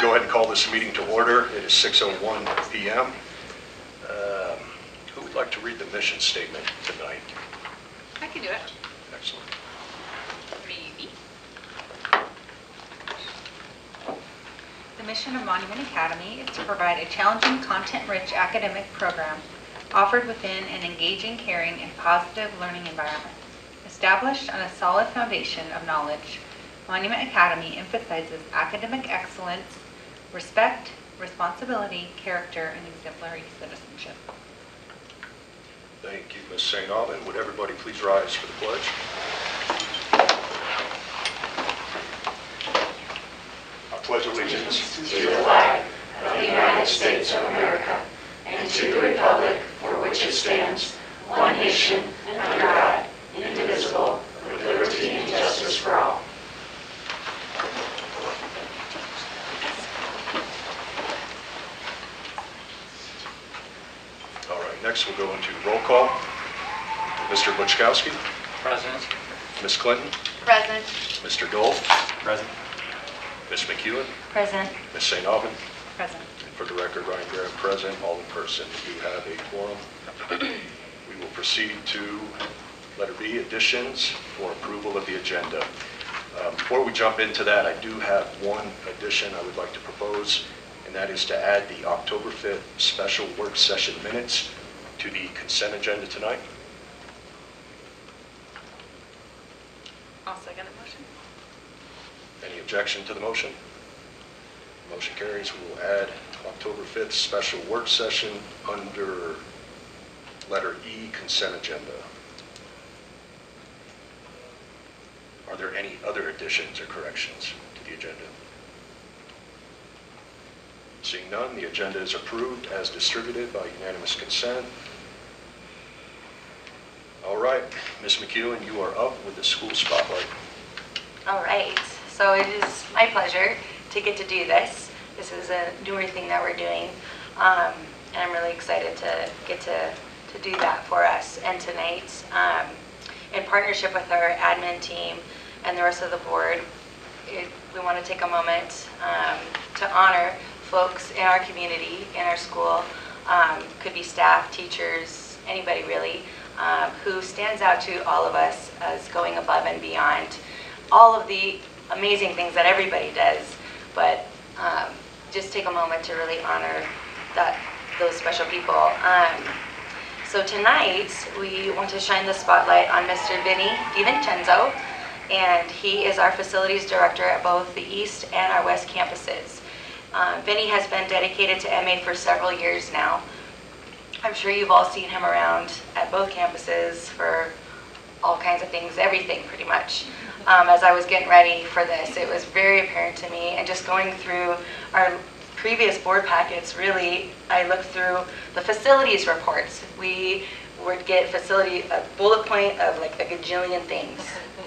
go ahead and call this meeting to order. It is 6:01 p.m. Who would like to read the mission statement tonight? I can do it. Excellent. Maybe. The mission of Monument Academy is to provide a challenging, content-rich academic program offered within an engaging, caring, and positive learning environment. Established on a solid foundation of knowledge, Monument Academy emphasizes academic excellence, respect, responsibility, character, and exemplary citizenship. Thank you, Ms. St. Aubin. Would everybody please rise for the pledge? I pledge allegiance to the flag of the United States of America and to the republic for which it stands, one nation, under God, indivisible, with liberty and justice for all. All right, next we'll go into roll call. Mr. Buczkowski, Present. Ms. Clinton, Present. Mr. Dole, Present. Ms. McEwen, Present. Ms. St. Aubin. Present. And for the record, Ryan Graham present, all in person. We do have a quorum. We will proceed to letter B, additions for approval of the agenda. Before we jump into that, I do have one addition I would like to propose, and that is to add the October 5th special work session minutes to the consent agenda tonight. I'll second the motion. Any objection to the motion? Motion carries. We will add October 5th special work session under letter E, consent agenda. Are there any other additions or corrections to the agenda? Seeing none, the agenda is approved as distributed by unanimous consent. All right, Ms. McEwen, you are up with the school spotlight. All right, so it is my pleasure to get to do this. This is a newer thing that we're doing, and I'm really excited to get to do that for us. And tonight, in partnership with our admin team and the rest of the board, we want to take a moment to honor folks in our community, in our school, could be staff, teachers, anybody really, who stands out to all of us as going above and beyond all of the amazing things that everybody does, but just take a moment to really honor those special people. So tonight, we want to shine the spotlight on Mr. Vinny DiVincenzo, and he is our facilities director at both the East and our West campuses. Vinny has been dedicated to MA for several years now. I'm sure you've all seen him around at both campuses for all kinds of things, everything pretty much. As I was getting ready for this, it was very apparent to me, and just going through our previous board packets, really, I looked through the facilities reports. We would get a bullet point of like a gajillion things,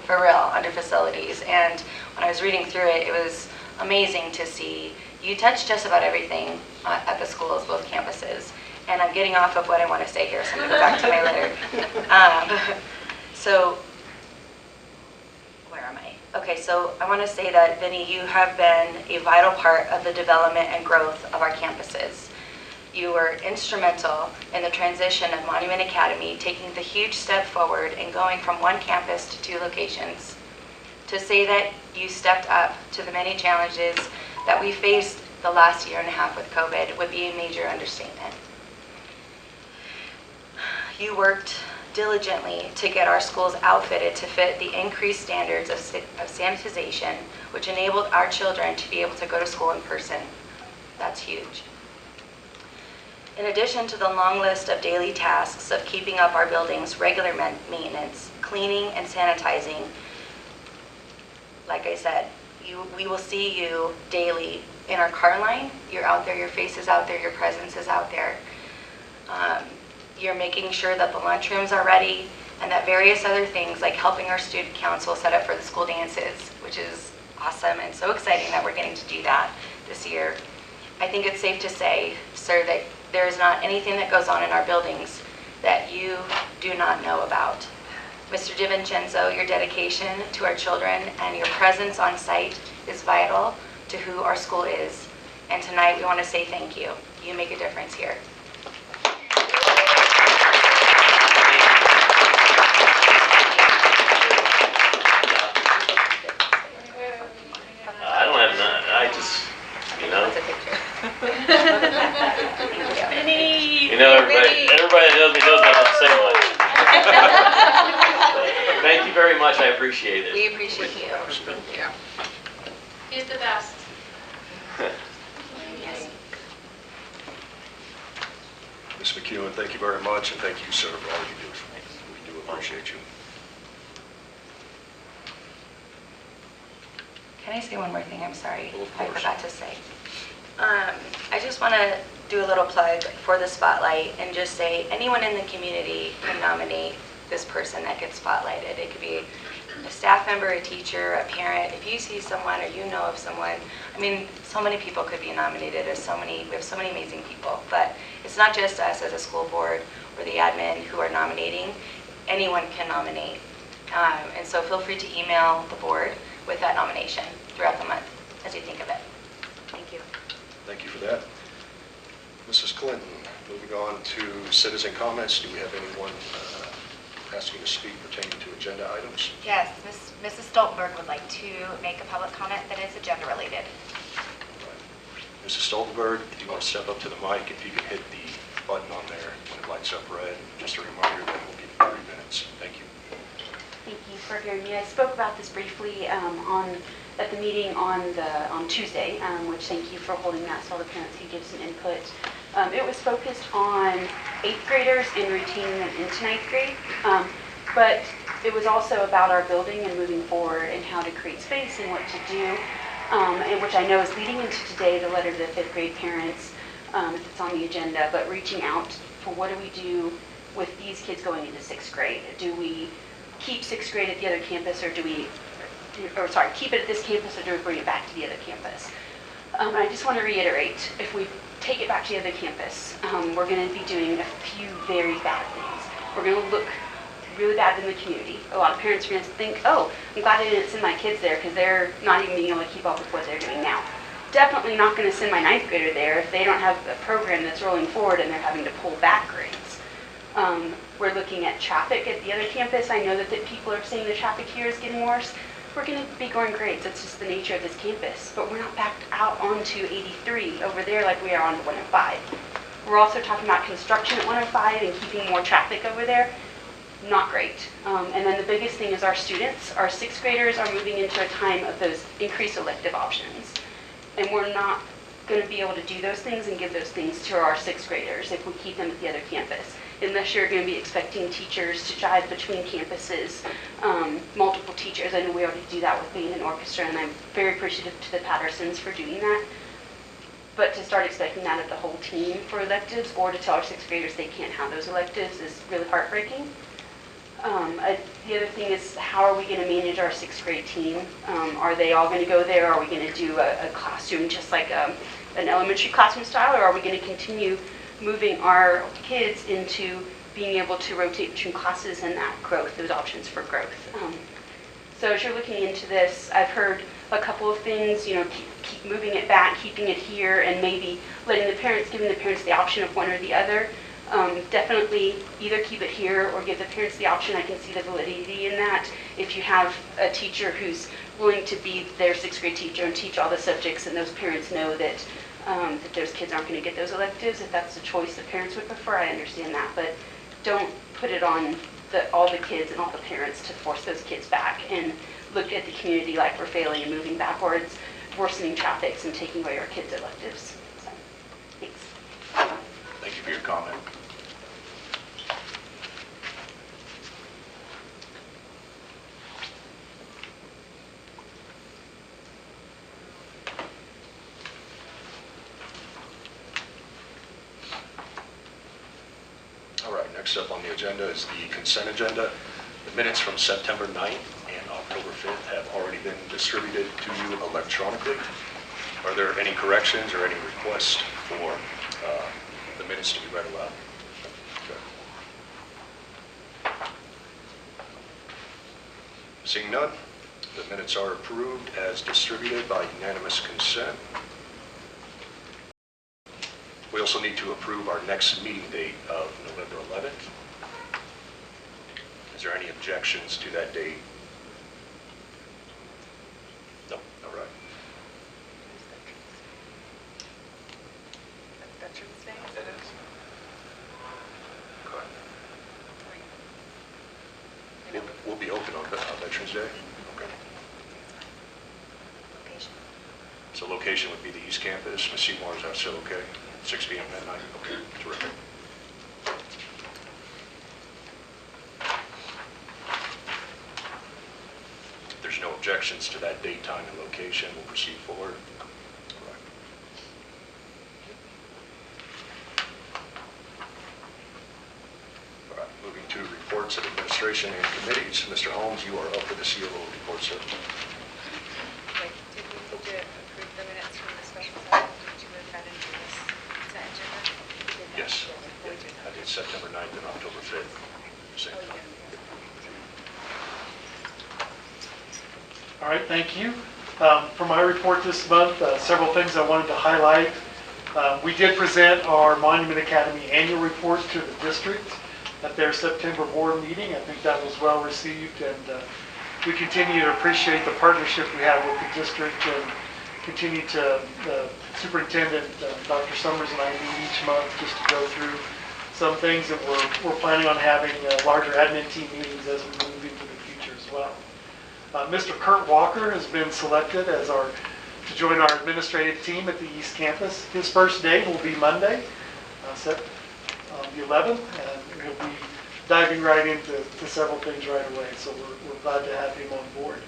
for real, under facilities. And when I was reading through it, it was amazing to see you touch just about everything at the schools, both campuses. And I'm getting off of what I want to say here, so I'm going to go back to my letter. So, where am I? Okay, so I want to say that, Vinny, you have been a vital part of the development and growth of our campuses. You were instrumental in the transition of Monument Academy, taking the huge step forward and going from one campus to 2 locations. To say that you stepped up to the many challenges that we faced the last year and a half with COVID would be a major understatement. You worked diligently to get our schools outfitted to fit the increased standards of sanitization, which enabled our children to be able to go to school in person. That's huge. In addition to the long list of daily tasks of keeping up our buildings' regular maintenance, cleaning and sanitizing, like I said, we will see you daily in our car line. You're out there, your face is out there, your presence is out there. You're making sure that the lunchrooms are ready, and that various other things like helping our student council set up for the school dances, which is awesome and so exciting that we're getting to do that this year. I think it's safe to say, sir, that there is not anything that goes on in our buildings that you do not know about. Mr. DiVincenzo, your dedication to our children and your presence on site is vital to who our school is. And tonight, we want to say thank you. You make a difference here. I don't have none. I just, That's a picture. everybody that knows me knows I don't say much. Thank you very much. I appreciate it. We appreciate you. Thank you. He's the best. Yes. Ms. McEwen, thank you very much, and thank you, sir, for all you do. We do appreciate you. Can I say one more thing? I'm sorry. Well, of I course. forgot to say. I just want to do a little plug for the spotlight and just say anyone in the community can nominate this person that gets spotlighted. It could be a staff member, a teacher, a parent. If you see someone or you know of someone, I mean, so many people could be nominated. We have so many amazing people. But it's not just us as a school board or the admin who are nominating. Anyone can nominate. And so feel free to email the board with that nomination throughout the month as you think of it. Thank you. Thank you for that. Mrs. Clinton, moving on to citizen comments. Do we have anyone asking to speak pertaining to agenda items? Yes, Mrs. Stoltenberg would like to make a public comment that is agenda related. Mrs. Stoltenberg, if you want to step up to the mic, if you can hit the button on there when it lights up red. Just a reminder that we'll give you 3 minutes. Thank you. Thank you for hearing me. I spoke about this briefly at the meeting on Tuesday, which thank you for holding that so all the parents could give some input. It was focused on 8th graders and retaining them into 9th grade, but it was also about our building and moving forward and how to create space and what to do, and which I know is leading into today, the letter to the 5th grade parents, if it's on the agenda, but reaching out for what do we do with these kids going into 6th grade? Do we keep 6th grade at the other campus, or keep it at this campus, or do we bring it back to the other campus? And I just want to reiterate, if we take it back to the other campus, we're going to be doing a few very bad things. We're going to look really bad in the community. A lot of parents are going to think, oh, I'm glad I didn't send my kids there because they're not even being able to keep up with what they're doing now. Definitely not going to send my 9th grader there if they don't have a program that's rolling forward and they're having to pull back grades. We're looking at traffic at the other campus. I know that people are saying the traffic here is getting worse. We're going to be going grades. That's just the nature of this campus. But we're not backed out onto 83 over there like we are on 105. We're also talking about construction at 105 and keeping more traffic over there. Not great. And then the biggest thing is our students. Our 6th graders are moving into a time of those increased elective options. And we're not going to be able to do those things and give those things to our 6th graders if we keep them at the other campus. Unless you're going to be expecting teachers to drive between campuses, multiple teachers. I know we already do that with band and orchestra, and I'm very appreciative to the Pattersons for doing that. But to start expecting that of the whole team for electives, or to tell our 6th graders they can't have those electives, is really heartbreaking. The other thing is, how are we going to manage our 6th grade team? Are they all going to go there? Are we going to do a classroom just like an elementary classroom style, or are we going to continue moving our kids into being able to rotate between classes and that growth, those options for growth? So as you're looking into this, I've heard a couple of things, keep moving it back, keeping it here, and maybe giving the parents the option of one or the other. Definitely either keep it here or give the parents the option. I can see the validity in that. If you have a teacher who's willing to be their 6th grade teacher and teach all the subjects, and those parents know that those kids aren't going to get those electives, if that's the choice the parents would prefer, I understand that. But don't put it on all the kids and all the parents to force those kids back and look at the community like we're failing and moving backwards, worsening traffics and taking away our kids' electives. So, thanks. Thank you for your comment. All right, next up on the agenda is the consent agenda. The minutes from September 9th and October 5th have already been distributed to you electronically. Are there any corrections or any requests for the minutes to be read aloud? Okay. Seeing none, the minutes are approved as distributed by unanimous consent. also need to approve our next meeting date of November 11th. Is there any objections to that date? No, all right. Veterans Day? It is. Okay. We'll be open on Veterans Day? Okay. Location. So location would be the East Campus. Ms. Seymour, is that still okay? 6 p.m. that night? Okay, terrific. If there's no objections to that date, time, and location, we'll proceed forward. All right. All right, moving to reports of administration and committees. Mr. Holmes, you are up for the CLO report, sir. Wait, did we need to approve the minutes from the special session? Did you move that into this consent agenda? We did that. Yes. We did I did September 9th and October 5th. Same Oh, you time. did. All right, thank you. For my report this month, several things I wanted to highlight. We did present our Monument Academy annual report to the district at their September board meeting. I think that was well received, and we continue to appreciate the partnership we have with the district, and continue to, the superintendent, Dr. Summers, and I meet each month just to go through some things, and we're planning on having larger admin team meetings as we move into the future as well. Mr. Kurt Walker has been selected as to join our administrative team at the East Campus. His first day will be Monday, the 11th, and he'll be diving right into several things right away, so we're glad to have him on board.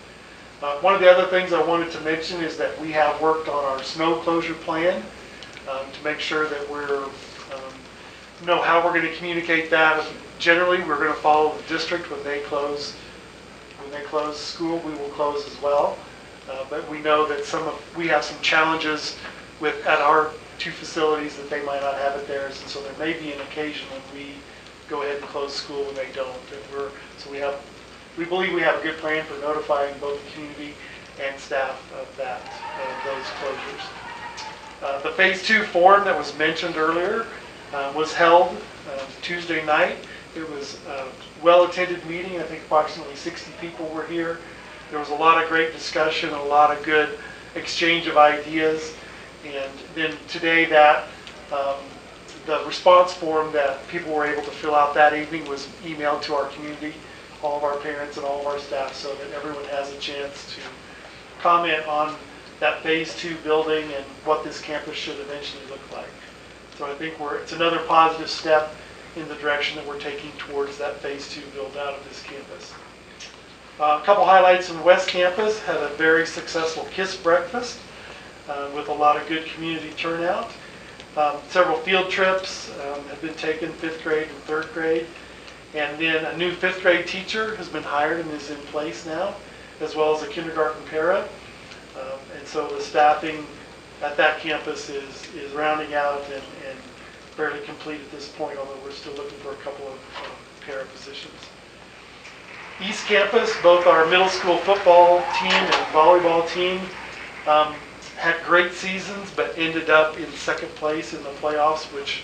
One of the other things I wanted to mention is that we have worked on our snow closure plan to make sure that we're know how we're going to communicate that. Generally, we're going to follow the district when they close. When they close school, we will close as well. But we know that we have some challenges at our two facilities that they might not have at theirs, and so there may be an occasion when we go ahead and close school when they don't. And we believe we have a good plan for notifying both the community and staff of those closures. The Phase 2 forum that was mentioned earlier was held Tuesday night. It was a well-attended meeting. I think approximately 60 people were here. There was a lot of great discussion, a lot of good exchange of ideas. And then today the response form that people were able to fill out that evening was emailed to our community, all of our parents and all of our staff, so that everyone has a chance to comment on that Phase 2 building and what this campus should eventually look like. So I think it's another positive step in the direction that we're taking towards that Phase 2 build out of this campus. A couple highlights in the West Campus: had a very successful KISS breakfast with a lot of good community turnout. Several field trips have been taken, 5th grade and 3rd grade. And then a new 5th grade teacher has been hired and is in place now, as well as a kindergarten para. And so the staffing at that campus is rounding out and fairly complete at this point, although we're still looking for a couple of para positions. East Campus, both our middle school football team and volleyball team had great seasons, but ended up in 2nd place in the playoffs, which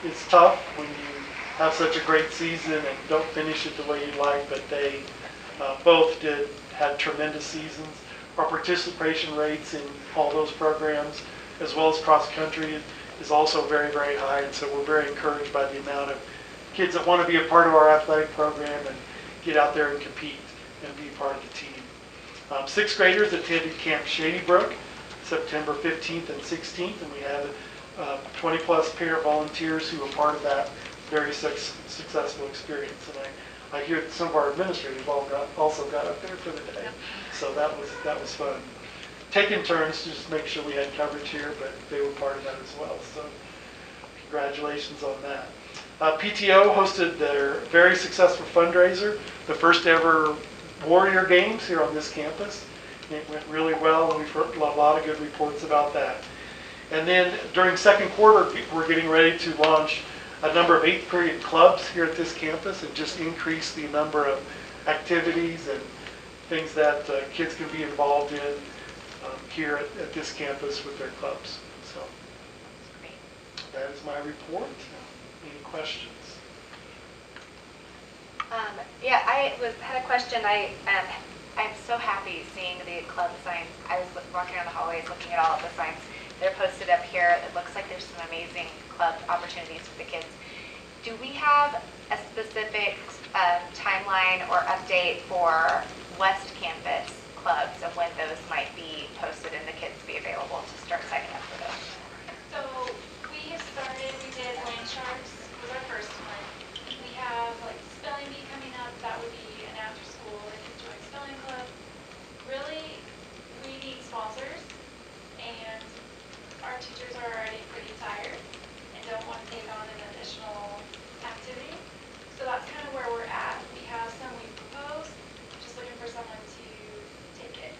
it's tough when you have such a great season and don't finish it the way you'd like, but they both had tremendous seasons. Our participation rates in all those programs, as well as cross country, is also very, very high, and so we're very encouraged by the amount of kids that want to be a part of our athletic program and get out there and compete and be part of the team. 6th graders attended Camp Shady Brook September 15th and 16th, and we had 20 plus parent volunteers who were part of that very successful experience. And I hear that some of our administrators also got up there for the day, so that was fun. Taking turns to just make sure we had coverage here, but they were part of that as well. So congratulations on that. PTO hosted their very successful fundraiser, the first ever Warrior Games here on this campus. It went really well, and we've heard a lot of good reports about that. And then during 2nd quarter, we're getting ready to launch a number of 8th period clubs here at this campus and just increase the number of activities and things that kids can be involved in here at this campus with their clubs. So, Great. that is my report. Any questions? Yeah, had a question. I'm so happy seeing the club signs. I was walking around the hallways looking at all of the signs. They're posted up here. It looks like there's some amazing club opportunities for the kids. Do we have a specific timeline or update for West Campus clubs and when those might be posted and the kids be available to start signing up for those? So we have started, we did Land Sharks, was our first one. We have like Spelling Bee coming up, that would be an after school, they could join Spelling Club. Really, we need sponsors, and our teachers are already pretty tired and don't want to take on an additional activity. So that's kind of where we're at. We have some we proposed, just looking for someone to take it.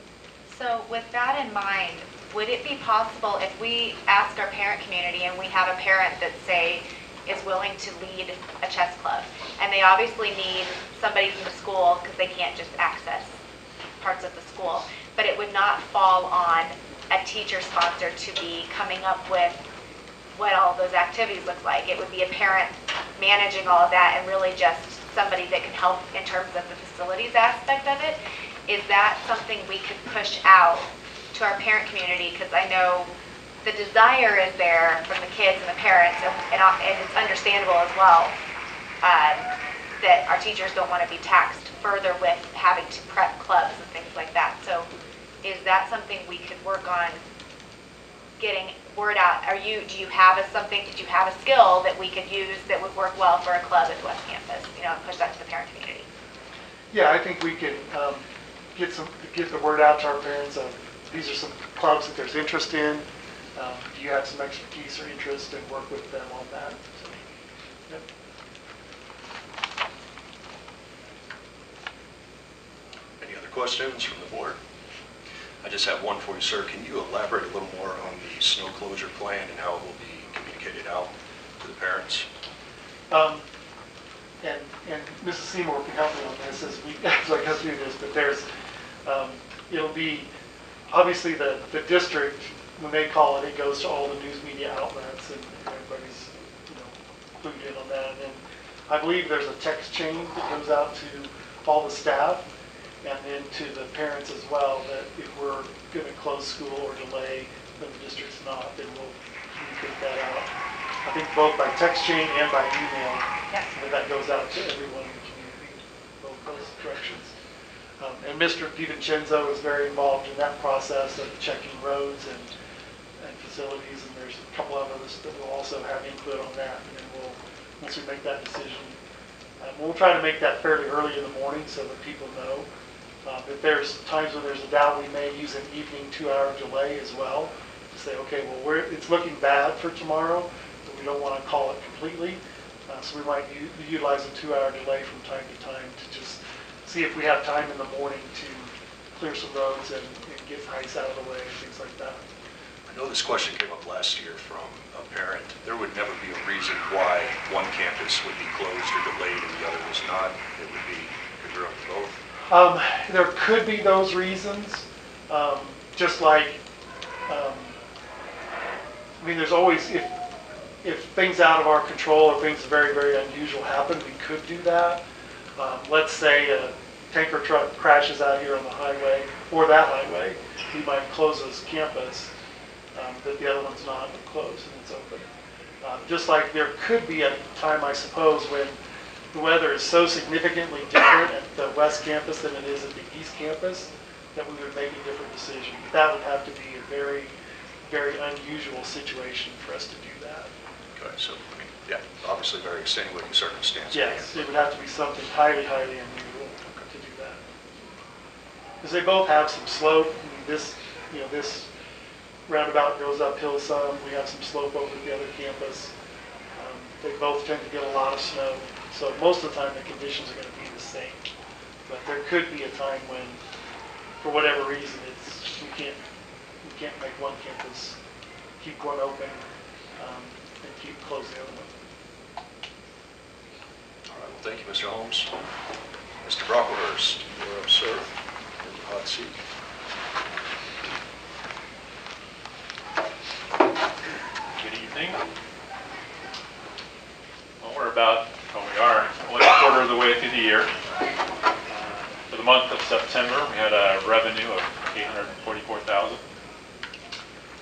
So with that in mind, would it be possible if we ask our parent community and we have a parent that, say, is willing to lead a chess club, and they obviously need somebody from the school because they can't just access parts of the school, but it would not fall on a teacher sponsor to be coming up with what all those activities look like. It would be a parent managing all of that and really just somebody that can help in terms of the facilities aspect of it. Is that something we could push out to our parent community? Because I know the desire is there from the kids and the parents, and it's understandable as well that our teachers don't want to be taxed further with having to prep clubs and things like that. So is that something we could work on getting word out? Did you have a skill that we could use that would work well for a club at West Campus, and push that to the parent community? Yeah, I think we can get the word out to our parents of these are some clubs that there's interest in. Do you have some expertise or interest, and work with them on that? So, yep. Any other questions from the board? I just have one for you, sir. Can you elaborate a little more on the snow closure plan and how it will be communicated out to the parents? And Mrs. Seymour can help me on this as I go through this, but it'll be, obviously the district, when they call it, it goes to all the news media outlets, and everybody's clued in on that. And then I believe there's a text chain that goes out to all the staff and then to the parents as well, that if we're going to close school or delay when the district's not, then we'll communicate that out. I think both by text chain and by email. Yes. And that goes out to everyone in the community, both those directions. And Mr. DiVincenzo is very involved in that process of checking roads and facilities, and there's a couple of us that will also have input on that. And then once we make that decision, we'll try to make that fairly early in the morning so that people know. If there's times when there's a doubt, we may use an evening 2-hour delay as well to say, okay, well, it's looking bad for tomorrow, but we don't want to call it completely. So we might utilize a 2-hour delay from time to time to just see if we have time in the morning to clear some roads and get ice out of the way and things like that. I know this question came up last year from a parent. There would never be a reason why one campus would be closed or delayed and the other was not. It would be congruent to both. There could be those reasons, just like, there's always, if things out of our control or things very, very unusual happen, we could do that. Let's say a tanker truck crashes out here on the highway, or that highway, we might close this campus, but the other one's not closed and it's open. Just like there could be a time, I suppose, when the weather is so significantly different at the West Campus than it is at the East Campus that we would make a different decision. That would have to be a very, very unusual situation for us to do that. Okay, so, yeah, obviously very extenuating circumstances. Yes, it would have to be something highly, highly unusual to do that. Because they both have some slope. This roundabout goes uphill some. We have some slope over at the other campus. They both tend to get a lot of snow. So most of the time the conditions are going to be the same. But there could be a time when, for whatever reason, we can't make one campus keep one open and keep closing the other one. All right, well, thank you, Mr. Holmes. Mr. Brocklehurst, you're up, sir, in the hot seat. Good evening. we are only a quarter of the way through the year. For the month of September, we had a revenue of $844,000.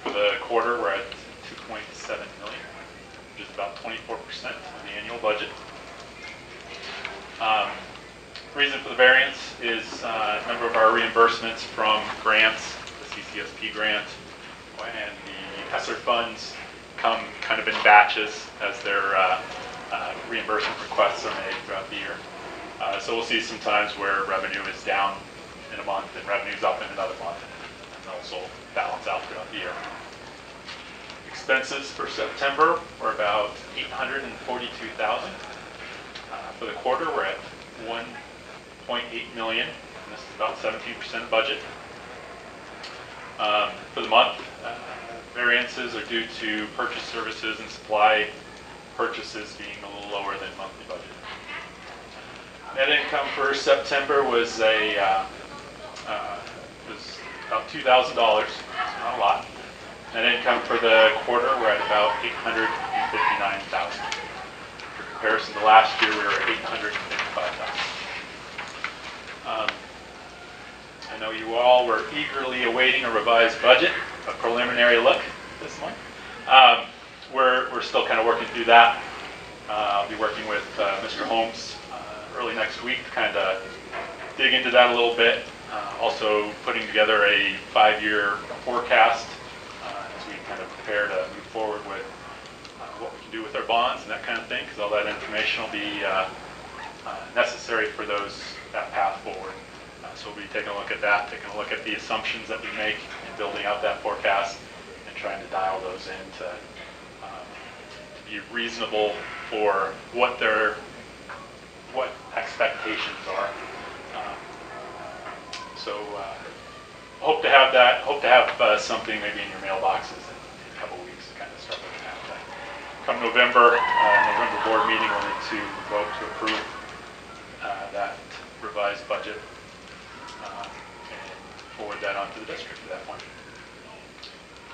For the quarter, we're at $2.7 million, which is about 24% of the annual budget. Reason for the variance is a number of our reimbursements from grants, the CCSP grant, and the ESSER funds come kind of in batches as their reimbursement requests are made throughout the year. So we'll see some times where revenue is down in a month and revenue is up in another month, and also balance out throughout the year. Expenses for September were about $842,000. For the quarter, we're at $1.8 million, and this is about 17% of budget. For the month, variances are due to purchase services and supply purchases being a little lower than monthly budget. Net income for September was about $2,000, not a lot. Net income for the quarter, we're at about $859,000. For comparison to last year, we were at $855,000. I know you all were eagerly awaiting a revised budget, a preliminary look this month. We're still kind of working through that. I'll be working with Mr. Holmes early next week to kind of dig into that a little bit. Also putting together a 5-year forecast as we kind of prepare to move forward with what we can do with our bonds and that kind of thing, because all that information will be necessary for that path forward. So we'll be taking a look at that, taking a look at the assumptions that we make in building out that forecast and trying to dial those in to be reasonable for what expectations are. So hope to have that. Hope to have something maybe in your mailboxes in a couple weeks to kind of start looking at that. Come November board meeting, we'll need to vote to approve that revised budget and forward that on to the district at that point.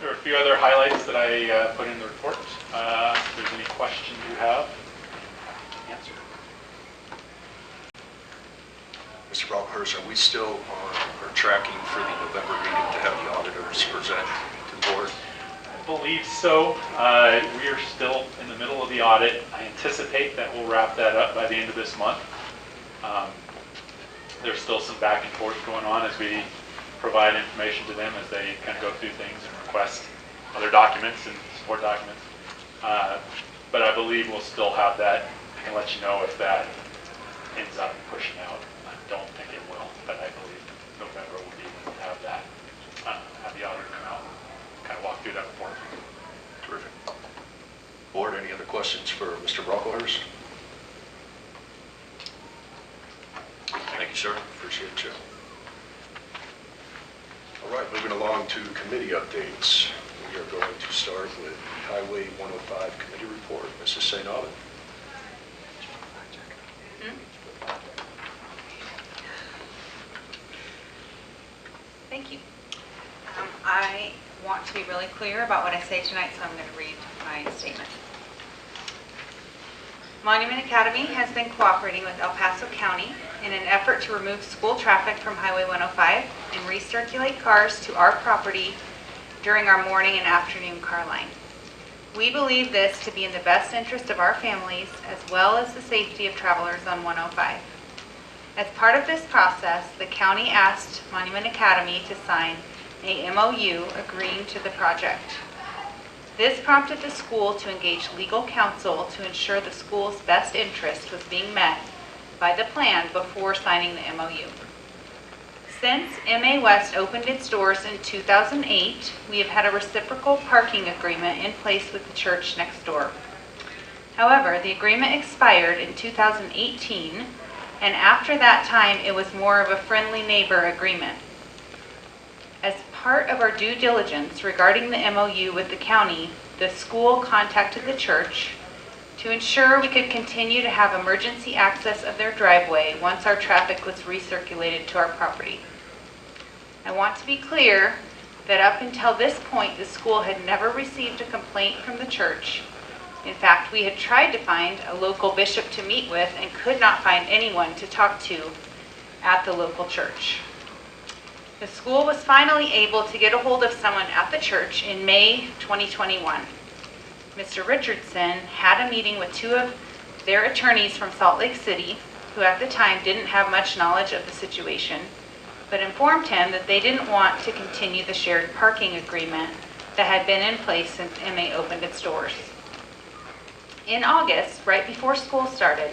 There are a few other highlights that I put in the report. If there's any questions you have, answer. Mr. Brockhurst, are we still tracking for the November meeting to have the auditors present to the board? I believe so. We are still in the middle of the audit. I anticipate that we'll wrap that up by the end of this month. There's still some back and forth going on as we provide information to them as they kind of go through things and request other documents and support documents. But I believe we'll still have that. I can let you know if that ends up pushing out. I don't think it will, but I believe November will be able to have that, have the auditor come out and kind of walk through that report. Terrific. Board, any other questions for Mr. Brockhurst? Thank you, sir. Appreciate you. All right, moving along to committee updates. We are going to start with Highway 105 Committee Report. Mrs. St. Aubin. Thank you. I want to be really clear about what I say tonight, so I'm going to read my statement. Monument Academy has been cooperating with El Paso County in an effort to remove school traffic from Highway 105 and recirculate cars to our property during our morning and afternoon car line. We believe this to be in the best interest of our families as well as the safety of travelers on 105. As part of this process, the county asked Monument Academy to sign a MOU agreeing to the project. This prompted the school to engage legal counsel to ensure the school's best interest was being met by the plan before signing the MOU. Since MA West opened its doors in 2008, we have had a reciprocal parking agreement in place with the church next door. However, the agreement expired in 2018, and after that time, it was more of a friendly neighbor agreement. As part of our due diligence regarding the MOU with the county, the school contacted the church to ensure we could continue to have emergency access of their driveway once our traffic was recirculated to our property. I want to be clear that up until this point, the school had never received a complaint from the church In fact, we had tried to find a local bishop to meet with and could not find anyone to talk to at the local church. The school was finally able to get a hold of someone at the church in May 2021. Mr. Richardson had a meeting with two of their attorneys from Salt Lake City, who at the time didn't have much knowledge of the situation, but informed him that they didn't want to continue the shared parking agreement that had been in place since MA opened its doors. In August, right before school started,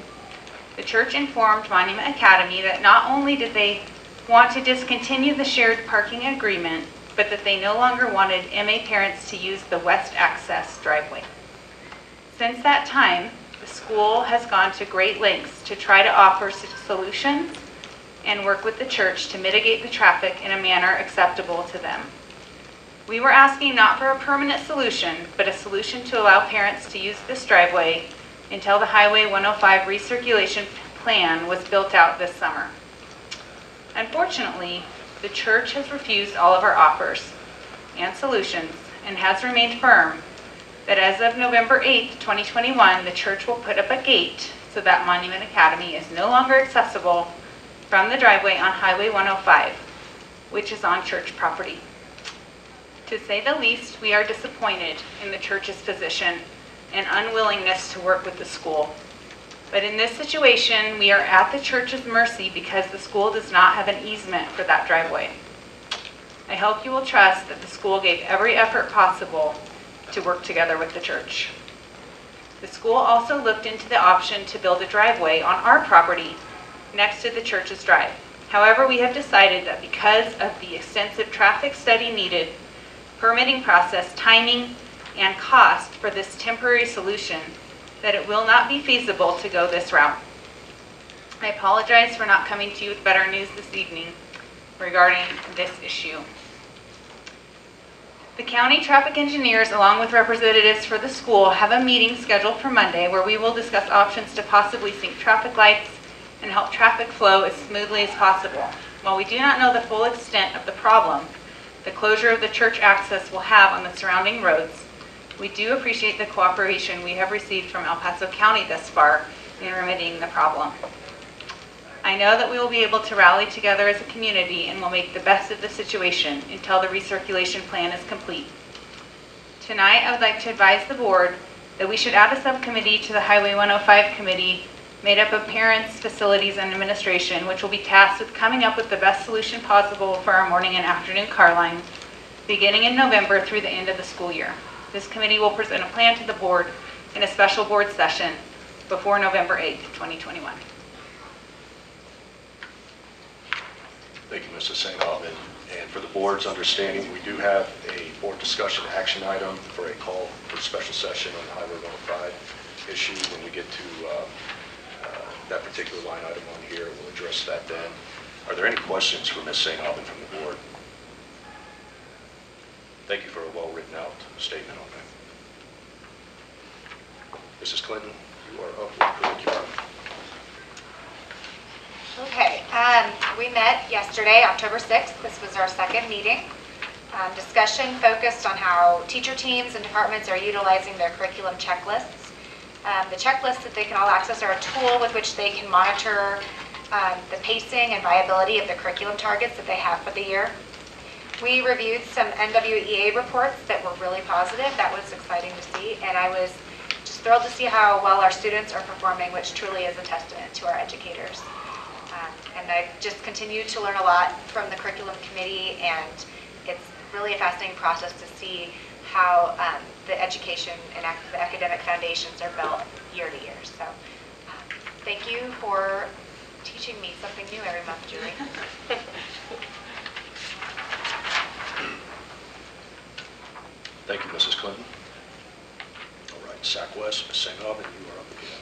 the church informed Monument Academy that not only did they want to discontinue the shared parking agreement, but that they no longer wanted MA parents to use the west access driveway. Since that time, the school has gone to great lengths to try to offer solutions and work with the church to mitigate the traffic in a manner acceptable to them. We were asking not for a permanent solution, but a solution to allow parents to use this driveway until the Highway 105 recirculation plan was built out this summer. Unfortunately, the church has refused all of our offers and solutions and has remained firm that as of November 8th, 2021, the church will put up a gate so that Monument Academy is no longer accessible from the driveway on Highway 105, which is on church property. To say the least, we are disappointed in the church's position and unwillingness to work with the school. But in this situation, we are at the church's mercy because the school does not have an easement for that driveway. I hope you will trust that the school gave every effort possible to work together with the church. The school also looked into the option to build a driveway on our property next to the church's drive. However, we have decided that because of the extensive traffic study needed, permitting process, timing, and cost for this temporary solution, that it will not be feasible to go this route. I apologize for not coming to you with better news this evening regarding this issue. The county traffic engineers, along with representatives for the school, have a meeting scheduled for Monday where we will discuss options to possibly sync traffic lights and help traffic flow as smoothly as possible. While we do not know the full extent of the problem the closure of the church access will have on the surrounding roads, we do appreciate the cooperation we have received from El Paso County thus far in remedying the problem. I know that we will be able to rally together as a community and will make the best of the situation until the recirculation plan is complete. Tonight, I would like to advise the board that we should add a subcommittee to the Highway 105 committee made up of parents, facilities, and administration, which will be tasked with coming up with the best solution possible for our morning and afternoon car line, beginning in November through the end of the school year. This committee will present a plan to the board in a special board session before November 8th, 2021. Thank you, Mrs. St. Alvin. And for the board's understanding, we do have a board discussion action item for a call for special session on the Highway 105 issue. When we get to that particular line item on here, we'll address that then. Are there any questions for Ms. St. Alvin from the board? Thank you for a well-written out statement on that. Mrs. Clinton, you are up with curriculum. Okay, we met yesterday, October 6th. This was our second meeting. Discussion focused on how teacher teams and departments are utilizing their curriculum checklists. The checklists that they can all access are a tool with which they can monitor the pacing and viability of the curriculum targets that they have for the year. We reviewed some NWEA reports that were really positive. That was exciting to see, and I was just thrilled to see how well our students are performing, which truly is a testament to our educators. And I just continue to learn a lot from the curriculum committee, and it's really a fascinating process to see how the education and the academic foundations are built year to year. So thank you for teaching me something new every month, Julie. Thank you, Mrs. Clinton. All right, SAC West, Ms. St. Alvin, you are up again.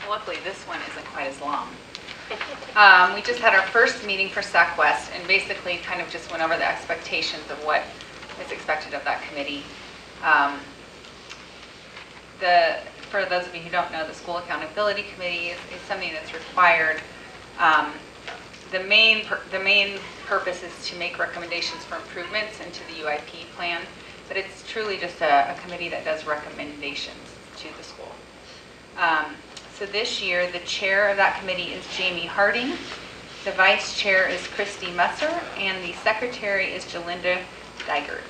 Luckily, this one isn't quite as long. We just had our first meeting for SAC West and basically kind of just went over the expectations of what is expected of that committee. For those of you who don't know, the School Accountability Committee is something that's required. The main purpose is to make recommendations for improvements into the UIP plan. but it's truly just a committee that does recommendations to the school. So this year, the chair of that committee is Jamie Harding, the vice chair is Christy Musser, and the secretary is Jalinda Digert.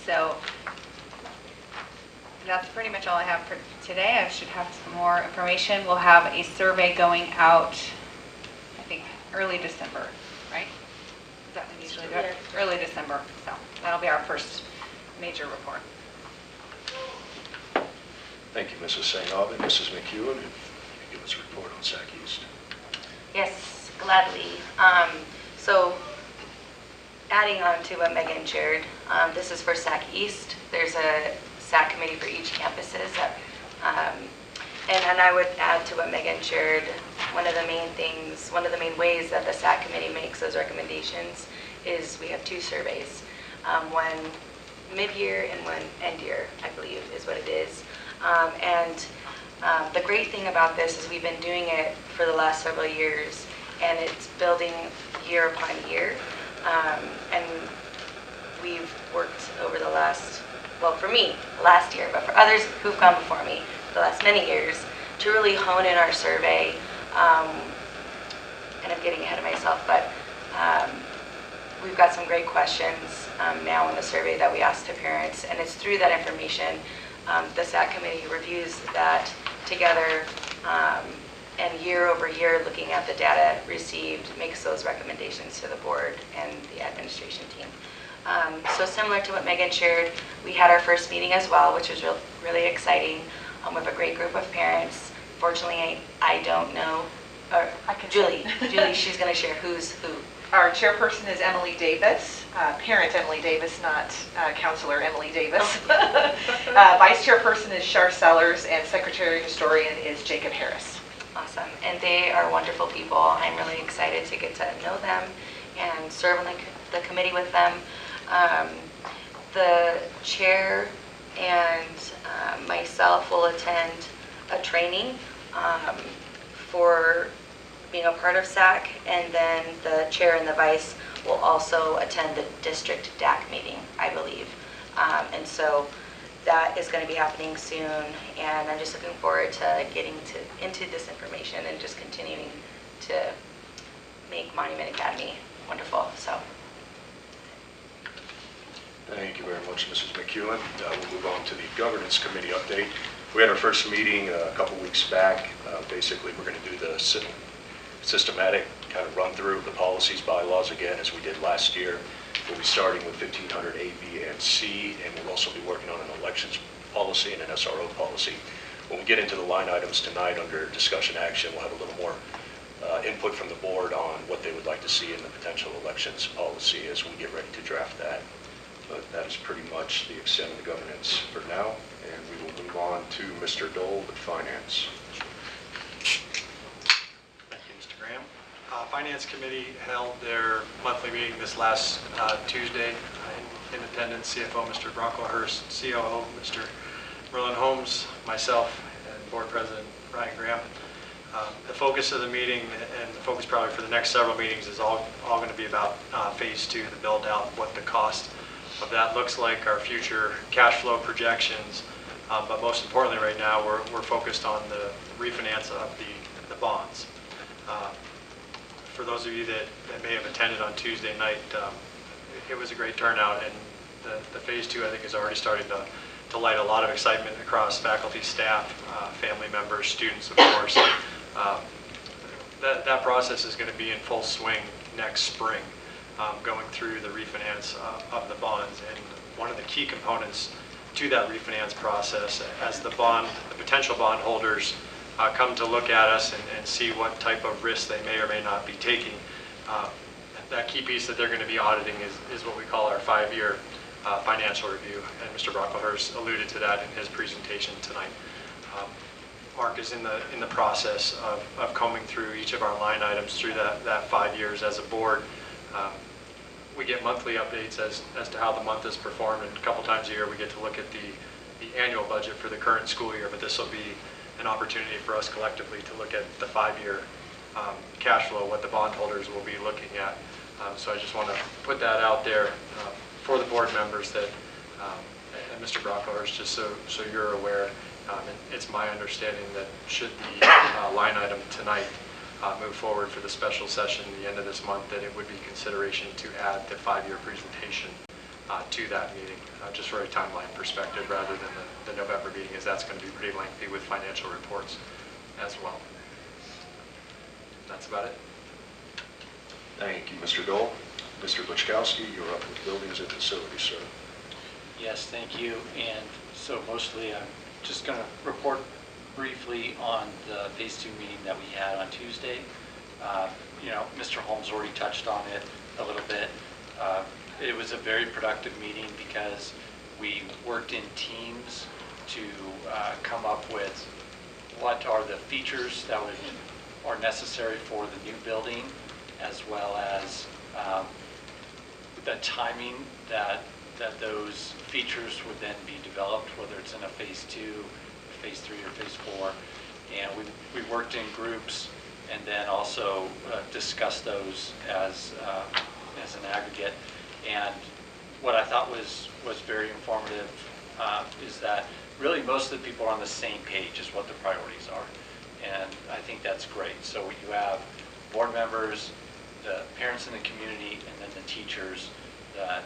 So that's pretty much all I have for today. I should have some more information. We'll have a survey going out, I think, early December, right? Is that when we usually do it? Early December. So that'll be our first major report. Thank you, Mrs. St. Aubin. Mrs. McEwen, if you could give us a report on SAC East. Yes, gladly. So adding on to what Megan shared, this is for SAC East. There's a SAC committee for each campuses. And I would add to what Megan shared, one of the main ways that the SAC committee makes those recommendations is we have 2 surveys. One mid-year and one end-year, I believe is what it is. The great thing about this is we've been doing it for the last several years, and it's building year upon year. And we've worked over the last, well, for me, last year, but for others who've come before me, the last many years, to really hone in our survey. And I'm getting ahead of myself, but we've got some great questions now in the survey that we ask to parents, and it's through that information. The SAC committee reviews that together, and year over year, looking at the data received, makes those recommendations to the board and the administration team. So similar to what Megan shared, we had our first meeting as well, which was really exciting, with a great group of parents. Fortunately, I don't know, or I can Julie, she's going to share who's who. Our chairperson is Emily Davis, parent Emily Davis, not counselor Emily Davis. Vice chairperson is Shar Sellers, and secretary historian is Jacob Harris. Awesome, and they are wonderful people. I'm really excited to get to know them and serve on the committee with them. The chair and myself will attend a training for being a part of SAC, and then the chair and the vice will also attend the district DAC meeting, I believe. And so that is going to be happening soon, and I'm just looking forward to getting into this information and just continuing to make Monument Academy wonderful. So. Thank you very much, Mrs. McEwen. We'll move on to the Governance Committee update. We had our first meeting a couple weeks back. Basically, we're going to do the systematic kind of run through of the policies, bylaws again, as we did last year. We'll be starting with 1500 A, B, and C, and we'll also be working on an elections policy and an SRO policy. When we get into the line items tonight under discussion action, we'll have a little more input from the board on what they would like to see in the potential elections policy as we get ready to draft that. But that is pretty much the extent of the governance for now, and we will move on to Mr. Dole with Finance. Thank you, Mr. Graham. Finance Committee held their monthly meeting this last Tuesday. In attendance, CFO Mr. Brocklehurst, COO Mr. Merlin Holmes, myself, and Board President Ryan Graham. The focus of the meeting, and the focus probably for the next several meetings, is all going to be about Phase 2, the build out, what the cost of that looks like, our future cash flow projections, but most importantly right now we're focused on the refinance of the bonds. For those of you that may have attended on Tuesday night, it was a great turnout, and the Phase 2 I think is already starting to light a lot of excitement across faculty, staff, family members, students, of course. That process is going to be in full swing next spring, going through the refinance of the bonds. And one of the key components to that refinance process, as the potential bond holders come to look at us and see what type of risks they may or may not be taking, that key piece that they're going to be auditing is what we call our 5-year financial review. And Mr. Brocklehurst alluded to that in his presentation tonight. Mark is in the process of combing through each of our line items through that 5 years as a board. We get monthly updates as to how the month is performed, and a couple times a year we get to look at the annual budget for the current school year, but this will be an opportunity for us collectively to look at the 5-year cash flow, what the bondholders will be looking at. So I just want to put that out there. for the board members that, and Mr. Brockhorst, just so you're aware, it's my understanding that should the line item tonight move forward for the special session at the end of this month, that it would be consideration to add the 5-year presentation to that meeting, just for a timeline perspective, rather than the November meeting, as that's going to be pretty lengthy with financial reports as well. That's about it. Thank you, Mr. Dole. Mr. Buczkowski, you're up with Buildings and Facilities, sir. Yes, thank you. And so mostly I'm just going to report briefly on the Phase 2 meeting that we had on Tuesday. Mr. Holmes already touched on it a little bit. It was a very productive meeting because we worked in teams to come up with what are the features that are necessary for the new building, as well as the timing that those features would then be developed, whether it's in a Phase 2, Phase 3, or Phase 4. And we worked in groups and then also discussed those as an aggregate. And what I thought was very informative is that really most of the people are on the same page as what the priorities are. And I think that's great. So you have board members, the parents in the community, and then the teachers that,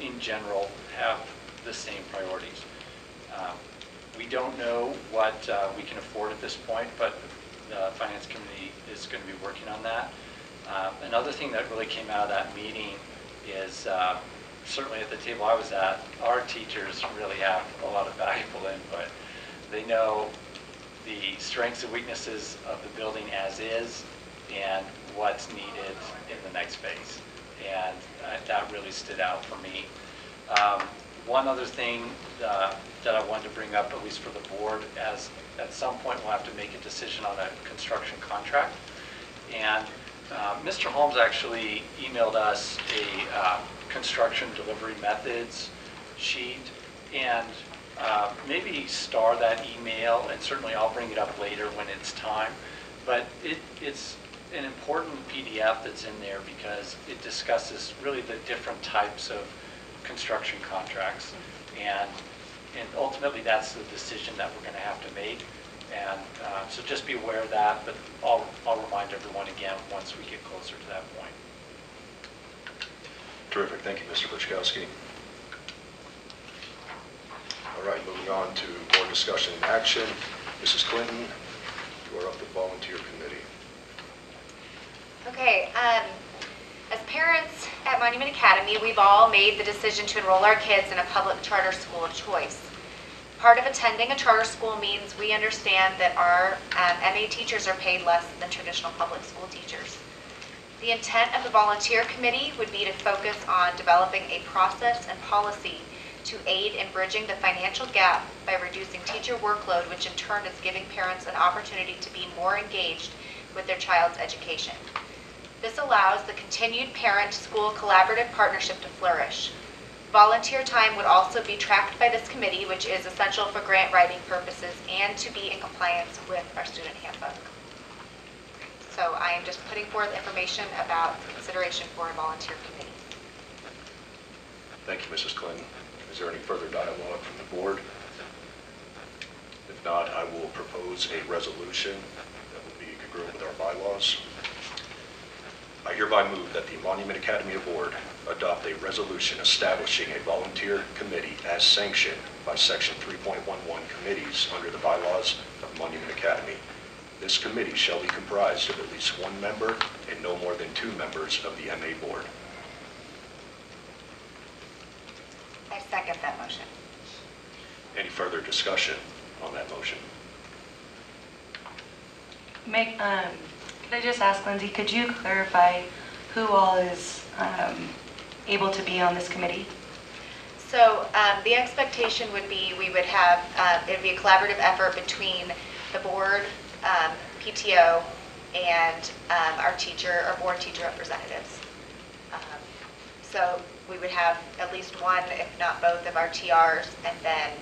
in general have the same priorities. We don't know what we can afford at this point, but the Finance Committee is going to be working on that. Another thing that really came out of that meeting is certainly at the table I was at, our teachers really have a lot of valuable input. They know the strengths and weaknesses of the building as is and what's needed in the next phase. And that really stood out for me. One other thing that I wanted to bring up, at least for the board, as at some point we'll have to make a decision on a construction contract. And Mr. Holmes actually emailed us a construction delivery methods sheet, and maybe star that email, and certainly I'll bring it up later when it's time. But it's an important PDF that's in there because it discusses really the different types of construction contracts, and ultimately that's the decision that we're going to have to make. And so just be aware of that, but I'll remind everyone again once we get closer to that point. Terrific. Thank you, Mr. Buczkowski. All right, moving on to board discussion and action. Mrs. Clinton, you are up with Volunteer Committee. Okay, as parents at Monument Academy, we've all made the decision to enroll our kids in a public charter school of choice. Part of attending a charter school means we understand that our MA teachers are paid less than traditional public school teachers. The intent of the volunteer committee would be to focus on developing a process and policy to aid in bridging the financial gap by reducing teacher workload, which in turn is giving parents an opportunity to be more engaged with their child's education. This allows the continued parent-school collaborative partnership to flourish. Volunteer time would also be tracked by this committee, which is essential for grant writing purposes and to be in compliance with our student handbook. So I am just putting forth information about consideration for a volunteer committee. Thank you, Mrs. Clinton. Is there any further dialogue from the board? If not, I will propose a resolution that will be congruent with our bylaws. I hereby move that the Monument Academy Board adopt a resolution establishing a volunteer committee as sanctioned by Section 3.11 committees under the bylaws of Monument Academy. This committee shall be comprised of at least one member and no more than 2 members of the MA Board. I second that motion. Any further discussion on that motion? Could I just ask, Lindsay, could you clarify who all is able to be on this committee? So the expectation would be we would have, it would be a collaborative effort between the board, PTO, and our board teacher representatives. So we would have at least one, if not both, of our TRs, and then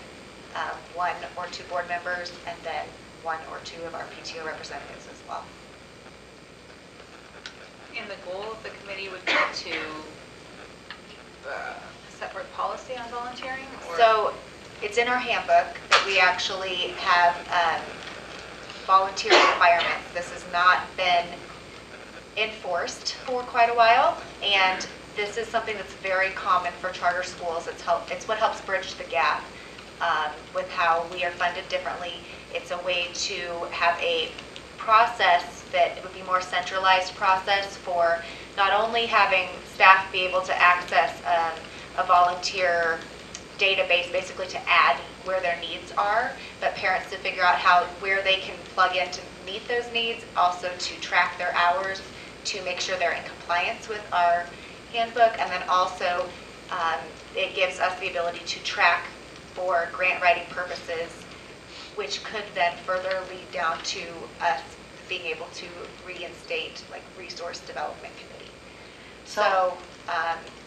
1 or 2 board members, and then 1 or 2 of our PTO representatives as well. And the goal of the committee would be to separate policy on volunteering? Or- So it's in our handbook that we actually have volunteer requirements. This has not been enforced for quite a while, and this is something that's very common for charter schools. It's what helps bridge the gap with how we are funded differently. It's a way to have a process that would be more centralized process for not only having staff be able to access a volunteer database, basically to add where their needs are, but parents to figure out where they can plug in to meet those needs, also to track their hours, to make sure they're in compliance with our handbook, and then also it gives us the ability to track for grant writing purposes, which could then further lead down to us being able to reinstate like resource development committee. So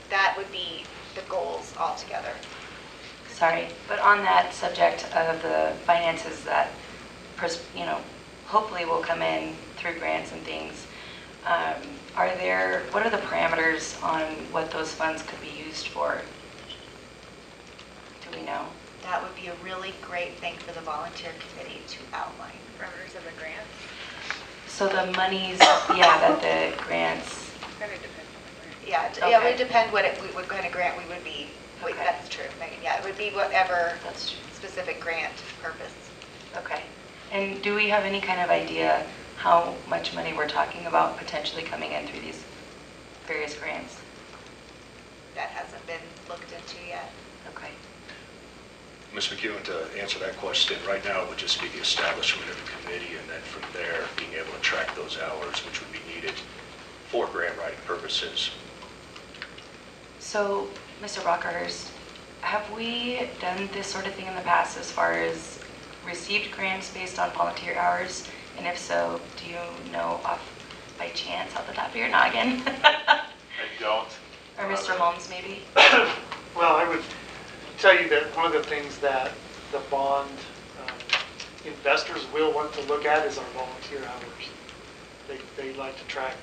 that would be the goals altogether. Sorry, but on that subject of the finances that, hopefully will come in through grants and things, what are the parameters on what those funds could be used for? Do we know? That would be a really great thing for the volunteer committee to outline. Parameters of the grant? So the monies, that the grants, Kind of depends on the grant. Yeah, it Okay. would depend what kind of grant we would be. Wait, Okay. that's true, Megan. Yeah, it would be whatever that's true. specific grant purpose. Okay. And do we have any kind of idea how much money we're talking about potentially coming in through these various grants? That hasn't been looked into yet. Okay. Ms. McEwen, to answer that question, right now it would just be the establishment of a committee, and then from there, being able to track those hours, which would be needed for grant writing purposes. So, Mr. Rockhurst, have we done this sort of thing in the past as far as received grants based on volunteer hours? And if so, do you know off by chance off the top of your noggin? I don't. Or Mr. Holmes, maybe? Well, I would tell you that one of the things that the bond investors will want to look at is our volunteer hours. They like to track,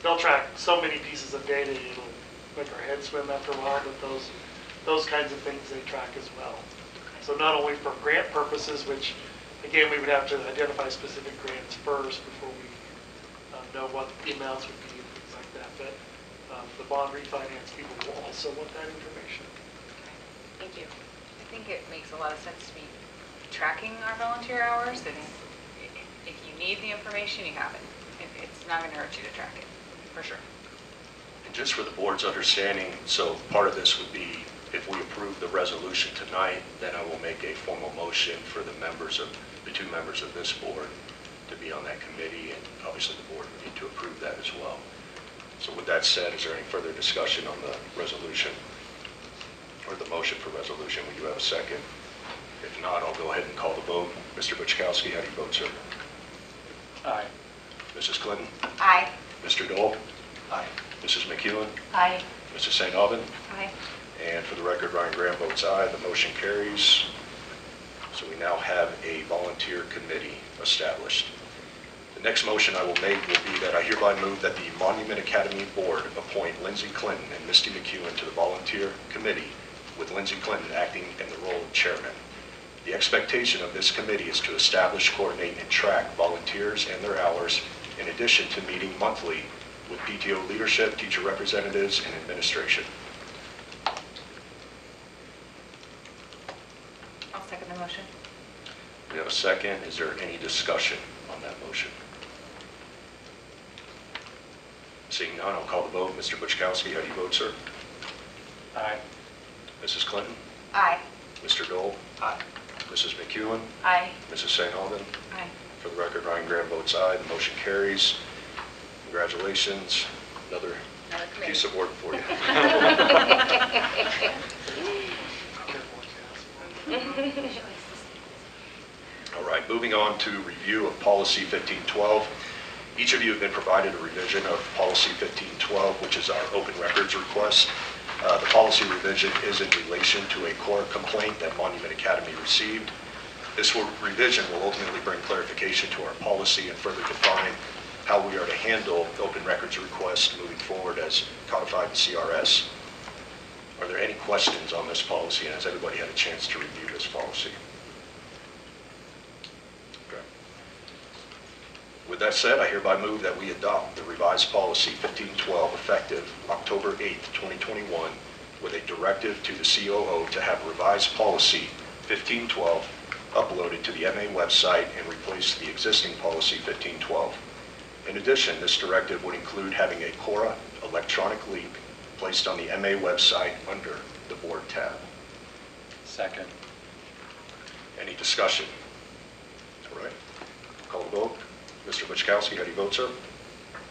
they'll track so many pieces of data, it'll make our heads swim after a while, but those kinds of things they track as well. So not only for grant purposes, which again, we would have to identify specific grants first before we know what the amounts would be and things like that, but the bond refinance people will also want that information. Thank you. I think it makes a lot of sense to be tracking our volunteer hours, and if you need the information, you have it. It's not going to hurt you to track it, for sure. And just for the board's understanding, so part of this would be, if we approve the resolution tonight, then I will make a formal motion for the two members of this board to be on that committee, and obviously the board would need to approve that as well. So with that said, is there any further discussion on the resolution or the motion for resolution? We do have a second. If not, I'll go ahead and call the vote. Mr. Buchkowski, how do you vote, sir? Aye. Mrs. Clinton? Aye. Mr. Dole? Aye. Mrs. McEwen? Aye. Mrs. St. Alvin? Aye. And for the record, Ryan Graham votes aye. The motion carries. So we now have a volunteer committee established. The next motion I will make will be that I hereby move that the Monument Academy Board appoint Lindsay Clinton and Misty McEwen to the volunteer committee, with Lindsay Clinton acting in the role of chairman. The expectation of this committee is to establish, coordinate, and track volunteers and their hours, in addition to meeting monthly with PTO leadership, teacher representatives, and administration. I'll second the motion. We have a second. Is there any discussion on that motion? Seeing none, I'll call the vote. Mr. Buchkowski, how do you vote, sir? Aye. Mrs. Clinton? Aye. Mr. Dole? Aye. Mrs. McEwen? Aye. Mrs. St. Alvin? Aye. For the record, Ryan Graham votes aye. The motion carries. Congratulations. Another Another committee. piece of work for you. All right, moving on to review of Policy 1512. Each of you have been provided a revision of Policy 1512, which is our open records request. The policy revision is in relation to a core complaint that Monument Academy received. This revision will ultimately bring clarification to our policy and further define how we are to handle open records requests moving forward as codified in CRS. Are there any questions on this policy, and has everybody had a chance to review this policy? Okay. With that said, I hereby move that we adopt the revised policy 1512 effective October 8th, 2021, with a directive to the COO to have revised policy 1512 uploaded to the MA website and replace the existing policy 1512. In addition, this directive would include having a Cora electronic leap placed on the MA website under the board tab. Second. Any discussion? All right. Call the vote. Mr. Buchkowski, how do you vote, sir?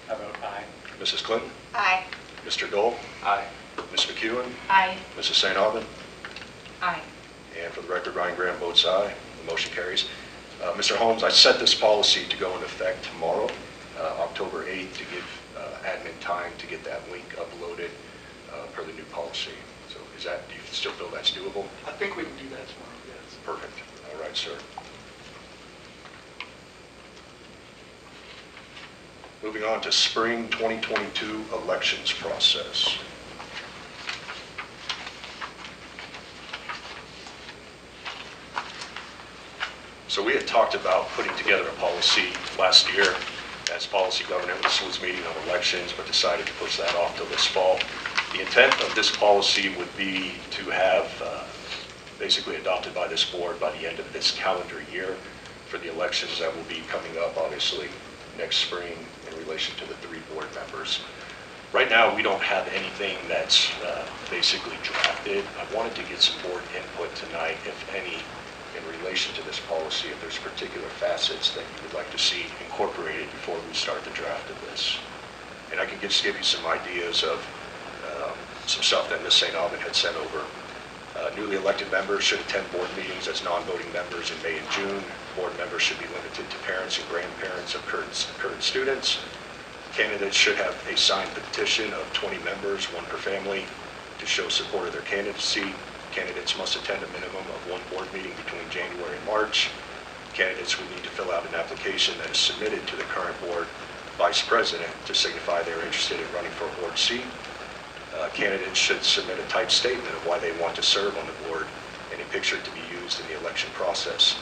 I vote aye. Mrs. Clinton? Aye. Mr. Dole? Aye. Ms. McEwen? Aye. Mrs. St. Aubin? Aye. And for the record, Ryan Graham votes aye. The motion carries. Mr. Holmes, I set this policy to go into effect tomorrow, October 8th, to give admin time to get that link uploaded per the new policy. So do you still feel that's doable? I think we can do that tomorrow, yes. Perfect. All right, sir. Moving on to spring 2022 elections process. So we had talked about putting together a policy last year as policy governance was meeting on elections, but decided to push that off till this fall. The intent of this policy would be to have basically adopted by this board by the end of this calendar year for the elections that will be coming up, obviously, next spring in relation to the 3 board members. Right now, we don't have anything that's basically drafted. I wanted to get some board input tonight, if any, in relation to this policy, if there's particular facets that you would like to see incorporated before we start the draft of this. And I can just give you some ideas of some stuff that Ms. St. Aubin had sent over. Newly elected members should attend board meetings as non-voting members in May and June. Board members should be limited to parents and grandparents of current students. Candidates should have a signed petition of 20 members, 1 per family, to show support of their candidacy. Candidates must attend a minimum of 1 board meeting between January and March. Candidates will need to fill out an application that is submitted to the current board vice president to signify they're interested in running for a board seat. Candidates should submit a typed statement of why they want to serve on the board and a picture to be used in the election process.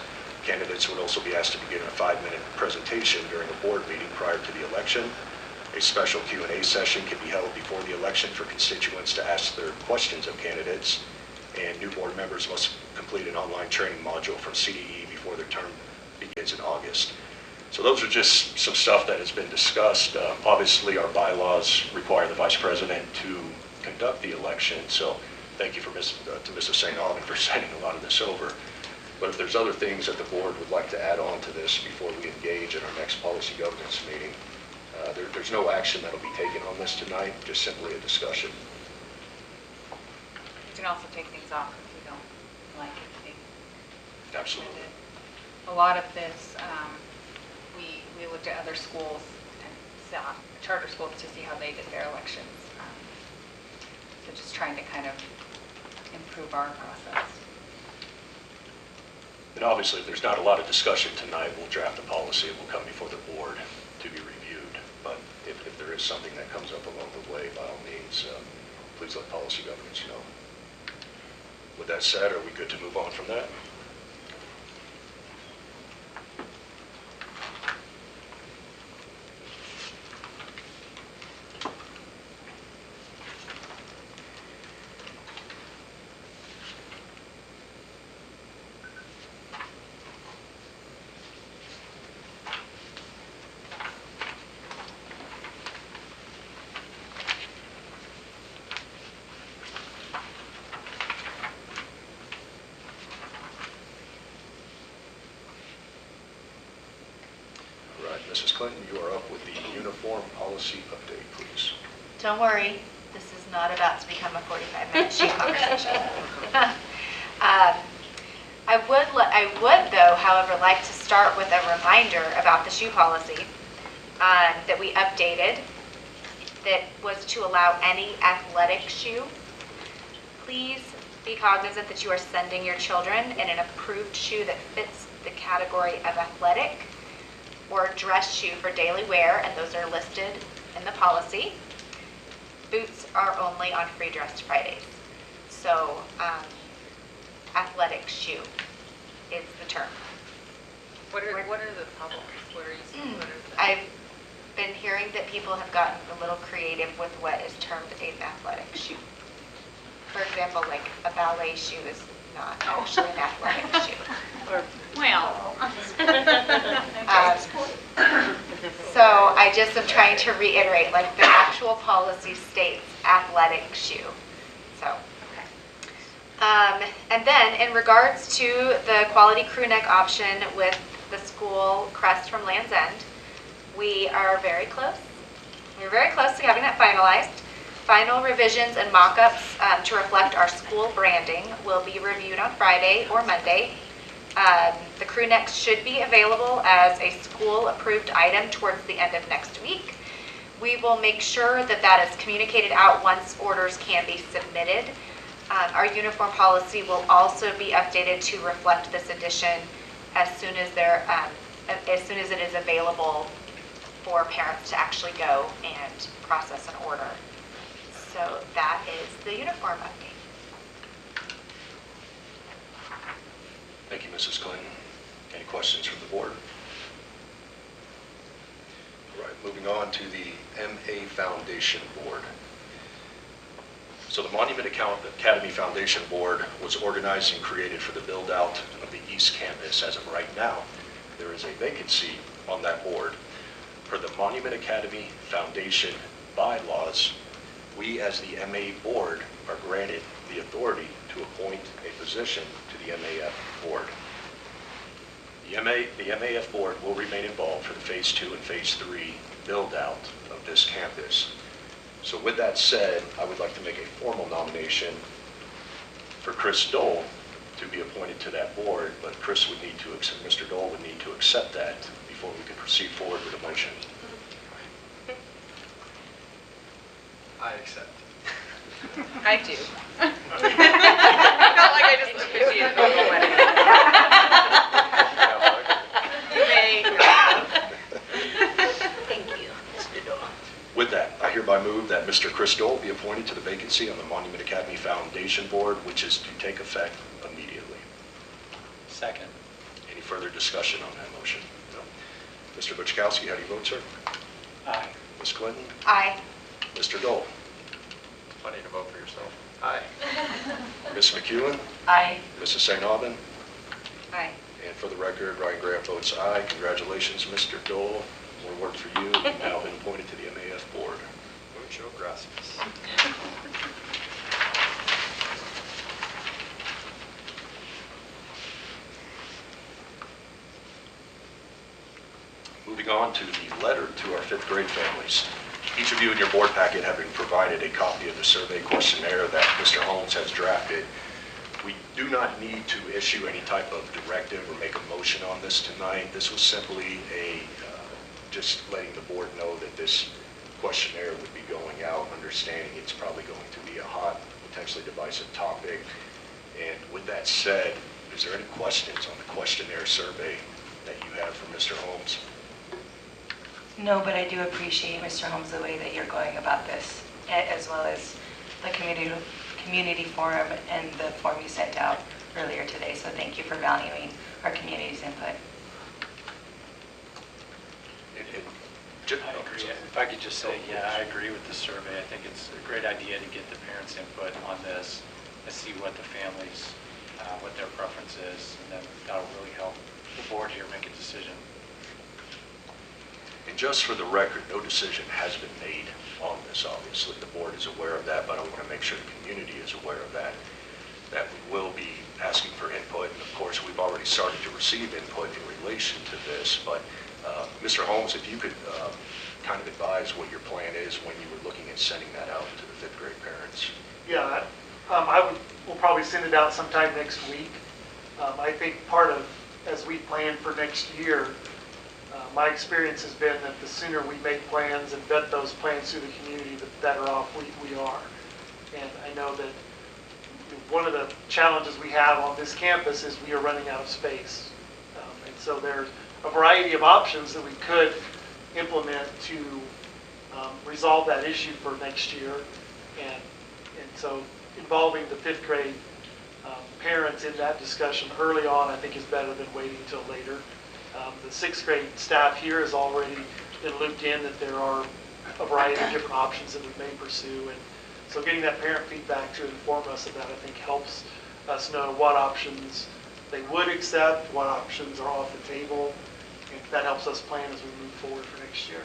Candidates would also be asked to begin a 5-minute presentation during a board meeting prior to the election. A special Q&A session can be held before the election for constituents to ask their questions of candidates. And new board members must complete an online training module from CDE before their term begins in August. So those are just some stuff that has been discussed. Obviously, our bylaws require the vice president to conduct the election, so thank you to Mrs. St. Aubin for sending a lot of this over. But if there's other things that the board would like to add on to this before we engage in our next policy governance meeting, there's no action that'll be taken on this tonight, just simply a discussion. You can also take things off if you don't like anything. Absolutely. A lot of this, we looked at other schools, charter schools, to see how they did their elections. So just trying to kind of improve our process. And obviously, if there's not a lot of discussion tonight, we'll draft a policy. It will come before the board to be reviewed. But if there is something that comes up along the way, by all means, please let policy governance know. With that said, are we good to move on from that? Mrs. Clinton, you are up with the uniform policy update, please. Don't worry, this is not about to become a 45-minute shoe conversation. I would, though, however, like to start with a reminder about the shoe policy that we updated that was to allow any athletic shoe. Please be cognizant that you are sending your children in an approved shoe that fits the category of athletic or dress shoe for daily wear, and those are listed in the policy. Boots are only on free dress Fridays. So athletic shoe is the term. What are the problems? What are you seeing? What are the- I've been hearing that people have gotten a little creative with what is termed an athletic shoe. For example, like a ballet shoe is not actually an athletic shoe. Well. So I just am trying to reiterate, like the actual policy states athletic shoe. So. And then in regards to the quality crew neck option with the school crest from Land's End, we are very close. We're very close to having that finalized. Final revisions and mock-ups to reflect our school branding will be reviewed on Friday or Monday. The crew necks should be available as a school-approved item towards the end of next week. We will make sure that that is communicated out once orders can be submitted. Our uniform policy will also be updated to reflect this addition as soon as it is available for parents to actually go and process an order. So that is the uniform update. Thank you, Mrs. Clinton. Any questions from the board? All right, moving on to the MA Foundation Board. So the Monument Academy Foundation Board was organized and created for the build-out of the East Campus. As of right now, there is a vacancy on that board. Per the Monument Academy Foundation bylaws, we as the MA Board are granted the authority to appoint a position to the MAF Board. The MAF Board will remain involved for the Phase 2 and Phase 3 build-out of this campus. So with that said, I would like to make a formal nomination for Chris Dole to be appointed to that board, but Mr. Dole would need to accept that before we can proceed forward with a motion. I accept. I do. I felt like I just appreciated Thank you, Mr. Dole. With that, I hereby move that Mr. Chris Dole be appointed to the vacancy on the Monument Academy Foundation Board, which is to take effect immediately. Second. Any further discussion on that motion? No. Mr. Buczkowski, how do you vote, sir? Aye. Ms. Clinton? Aye. Mr. Dole? Plenty to vote for yourself. Aye. Ms. McEwen? Aye. Mrs. St. Aubin? Aye. And for the record, Ryan Graham votes aye. Congratulations, Mr. Dole. More work for you. You've now been appointed to the MAF Board. Mucho gracias. Moving on to the letter to our fifth grade families. Each of you in your board packet have been provided a copy of the survey questionnaire that Mr. Holmes has drafted. We do not need to issue any type of directive or make a motion on this tonight. This was simply just letting the board know that this questionnaire would be going out, understanding it's probably going to be a hot, potentially divisive topic. And with that said, is there any questions on the questionnaire survey that you have for Mr. Holmes? No, but I do appreciate, Mr. Holmes, the way that you're going about this, as well as the community forum and the form you sent out earlier today. So thank you for valuing our community's input. I agree. If I could just say, yeah, I agree with the survey. I think it's a great idea to get the parents' input on this and see what the families, what their preference is, and then that'll really help the board here make a decision. And just for the record, no decision has been made on this, obviously. The board is aware of that, but I want to make sure the community is aware of that we will be asking for input. And of course, we've already started to receive input in relation to this. But Mr. Holmes, if you could kind of advise what your plan is when you were looking at sending that out to the fifth grade parents. Yeah, we'll probably send it out sometime next week. I think part of, as we plan for next year, my experience has been that the sooner we make plans and vet those plans through the community, the better off we are. And I know that one of the challenges we have on this campus is we are running out of space. And so there's a variety of options that we could implement to resolve that issue for next year. And so involving the fifth grade parents in that discussion early on, I think is better than waiting until later. The sixth grade staff here has already been looped in that there are a variety of different options that we may pursue. And so getting that parent feedback to inform us of that, I think helps us know what options they would accept, what options are off the table, and that helps us plan as we move forward for next year.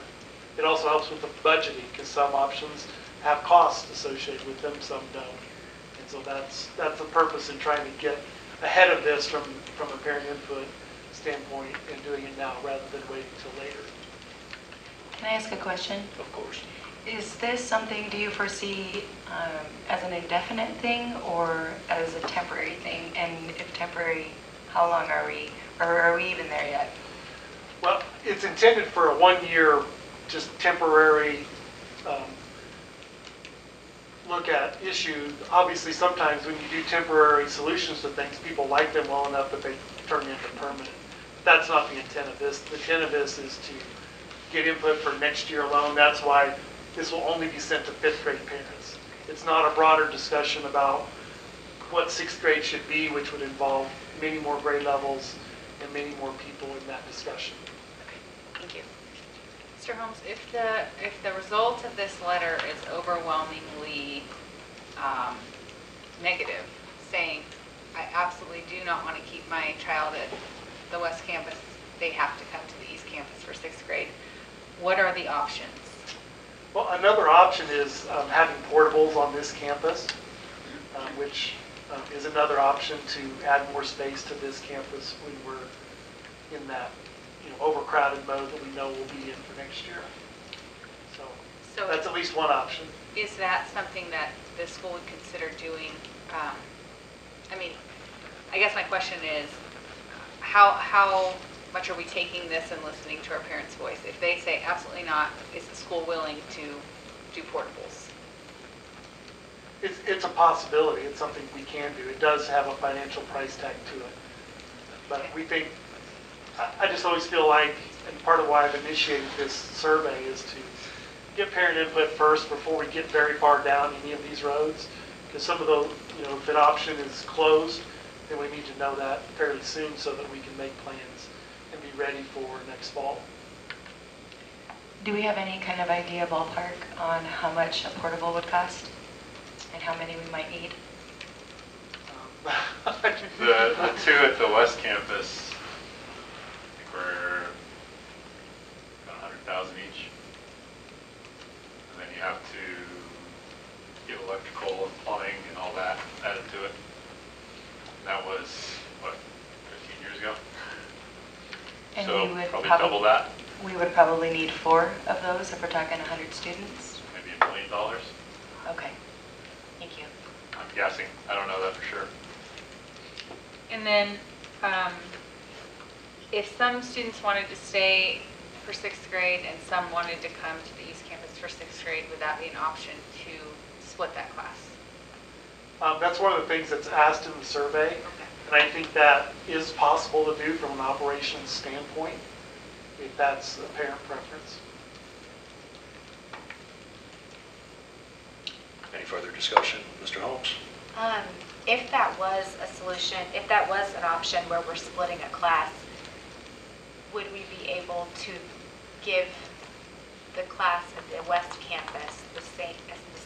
It also helps with the budgeting because some options have costs associated with them, some don't. And so that's the purpose in trying to get ahead of this from a parent input standpoint and doing it now rather than waiting till later. Can I ask a question? Of course. Is this something, do you foresee as an indefinite thing or as a temporary thing? And if temporary, how long are we, or are we even there yet? Well, it's intended for a 1-year, just temporary look at issue. Obviously, sometimes when you do temporary solutions to things, people like them well enough that they turn into permanent. That's not the intent of this. The intent of this is to get input for next year alone. That's why this will only be sent to fifth grade parents. It's not a broader discussion about what sixth grade should be, which would involve many more grade levels and many more people in that discussion. Thank you. Mr. Holmes, if the result of this letter is overwhelmingly negative, saying, I absolutely do not want to keep my child at the West Campus, they have to come to the East Campus for sixth grade, what are the options? Well, another option is having portables on this campus, which is another option to add more space to this campus when we're in that overcrowded mode that we know we'll be in for next year. So that's at least one option. Is that something that the school would consider doing? I guess my question is, how much are we taking this and listening to our parents' voice? If they say absolutely not, is the school willing to do portables? It's a possibility. It's something we can do. It does have a financial price tag to it. But we think, I just always feel like, and part of why I've initiated this survey is to get parent input first before we get very far down any of these roads. Because some of those, if an option is closed, then we need to know that fairly soon so that we can make plans and be ready for next fall. Do we have any kind of idea ballpark on how much a portable would cost and how many we might need? The two at the West Campus, I think we're about 100,000 each. And then you have to get electrical and plumbing and all that added to it. That was, 15 years ago? And So we would probably double that, We would probably need 4 of those if we're talking 100 students. maybe $1 million. Okay, thank you. I'm guessing. I don't know that for sure. And then, if some students wanted to stay for sixth grade and some wanted to come to the East Campus for sixth grade, would that be an option to split that class? That's one of the things that's asked in the survey. And I think that is possible to do from an operations standpoint, if that's a parent preference. Any further discussion? Mr. Holmes? If that was a solution, if that was an option where we're splitting a class, would we be able to give the class at the West Campus the same,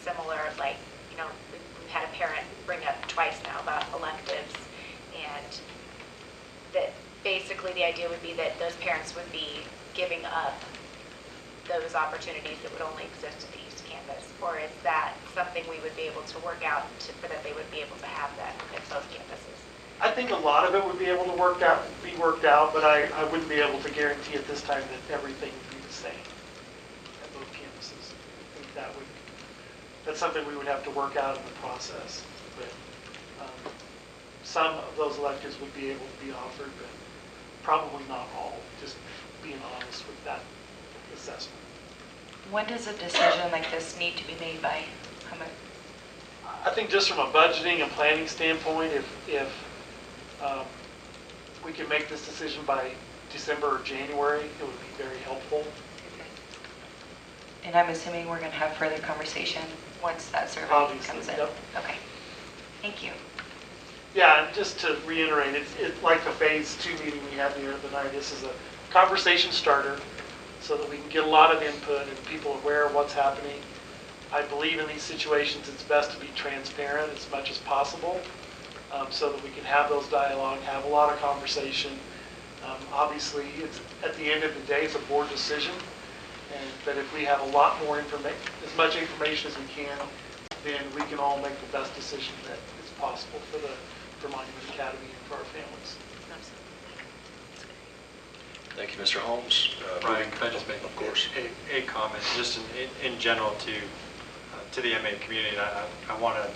similar, we've had a parent bring up twice now about electives, and that basically the idea would be that those parents would be giving up those opportunities that would only exist at the East Campus? Or is that something we would be able to work out for that they would be able to have that at both campuses? I think a lot of it would be able to be worked out, but I wouldn't be able to guarantee at this time that everything would be the same at both campuses. I think that's something we would have to work out in the process. But some of those electives would be able to be offered, but probably not all, just being honest with that assessment. When does a decision like this need to be made by? How much? I think just from a budgeting and planning standpoint, if we can make this decision by December or January, it would be very helpful. And I'm assuming we're going to have further conversation once that survey Obviously, comes in? yep. Okay. Thank you. Yeah, and just to reiterate, it's like the phase 2 meeting we had the other night. This is a conversation starter so that we can get a lot of input and people aware of what's happening. I believe in these situations, it's best to be transparent as much as possible so that we can have those dialogue, have a lot of conversation. Obviously, it's, at the end of the day, it's a board decision. But if we have a lot more information, as much information as we can, then we can all make the best decision that is possible for Monument Academy and for our families. Thank you, Mr. Holmes. Brian, could I just make Of course. a comment, just in general to the MA community? I want to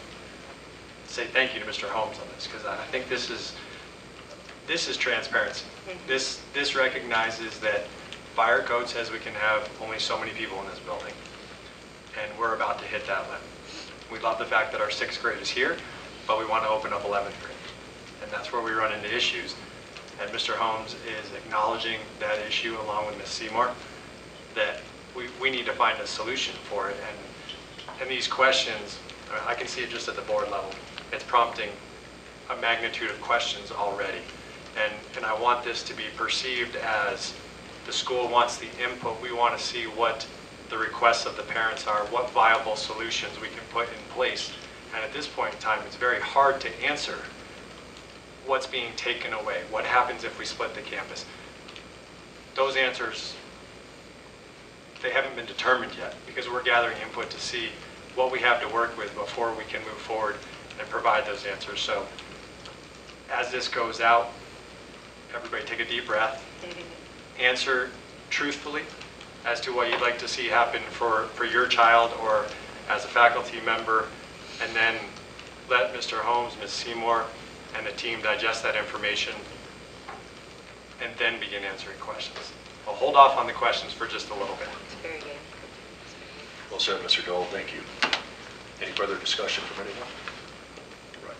say thank you to Mr. Holmes on this, because I think this is transparency. This recognizes that fire code says we can have only so many people in this building, and we're about to hit that limit. We love the fact that our 6th grade is here, but we want to open up 11th grade, and that's where we run into issues. And Mr. Holmes is acknowledging that issue along with Ms. Seymour, that we need to find a solution for it. And these questions, I can see it just at the board level. It's prompting a magnitude of questions already. And I want this to be perceived as the school wants the input. We want to see what the requests of the parents are, what viable solutions we can put in place. And at this point in time, it's very hard to answer what's being taken away, what happens if we split the campus. Those answers, they haven't been determined yet, because we're gathering input to see what we have to work with before we can move forward and provide those answers. So as this goes out, everybody take a deep breath, answer truthfully as to what you'd like to see happen for your child or as a faculty member, and then let Mr. Holmes, Ms. Seymour, and the team digest that information, and then begin answering questions. I'll hold off on the questions for just a little bit. It's very good. Well said, Mr. Dole. Thank you. Any further discussion from anyone? Right.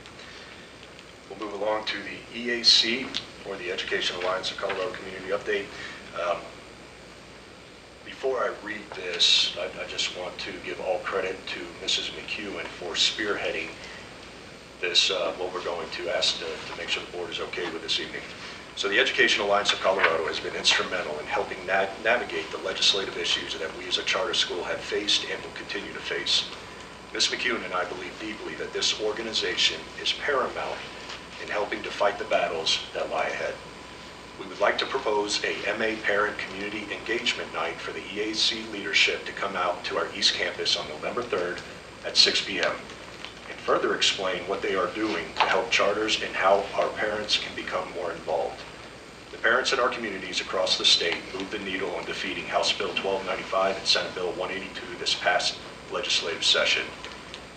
We'll move along to the EAC, or the Education Alliance of Colorado Community Update. Before I read this, I just want to give all credit to Mrs. McEwen for spearheading this, what we're going to ask to make sure the board is okay with this evening. So the Education Alliance of Colorado has been instrumental in helping navigate the legislative issues that we as a charter school have faced and will continue to face. Ms. McEwen and I believe deeply that this organization is paramount in helping to fight the battles that lie ahead. We would like to propose a MA Parent Community Engagement Night for the EAC leadership to come out to our East Campus on November 3rd at 6 p.m. and further explain what they are doing to help charters and how our parents can become more involved. The parents in our communities across the state moved the needle on defeating House Bill 1295 and Senate Bill 182 this past legislative session.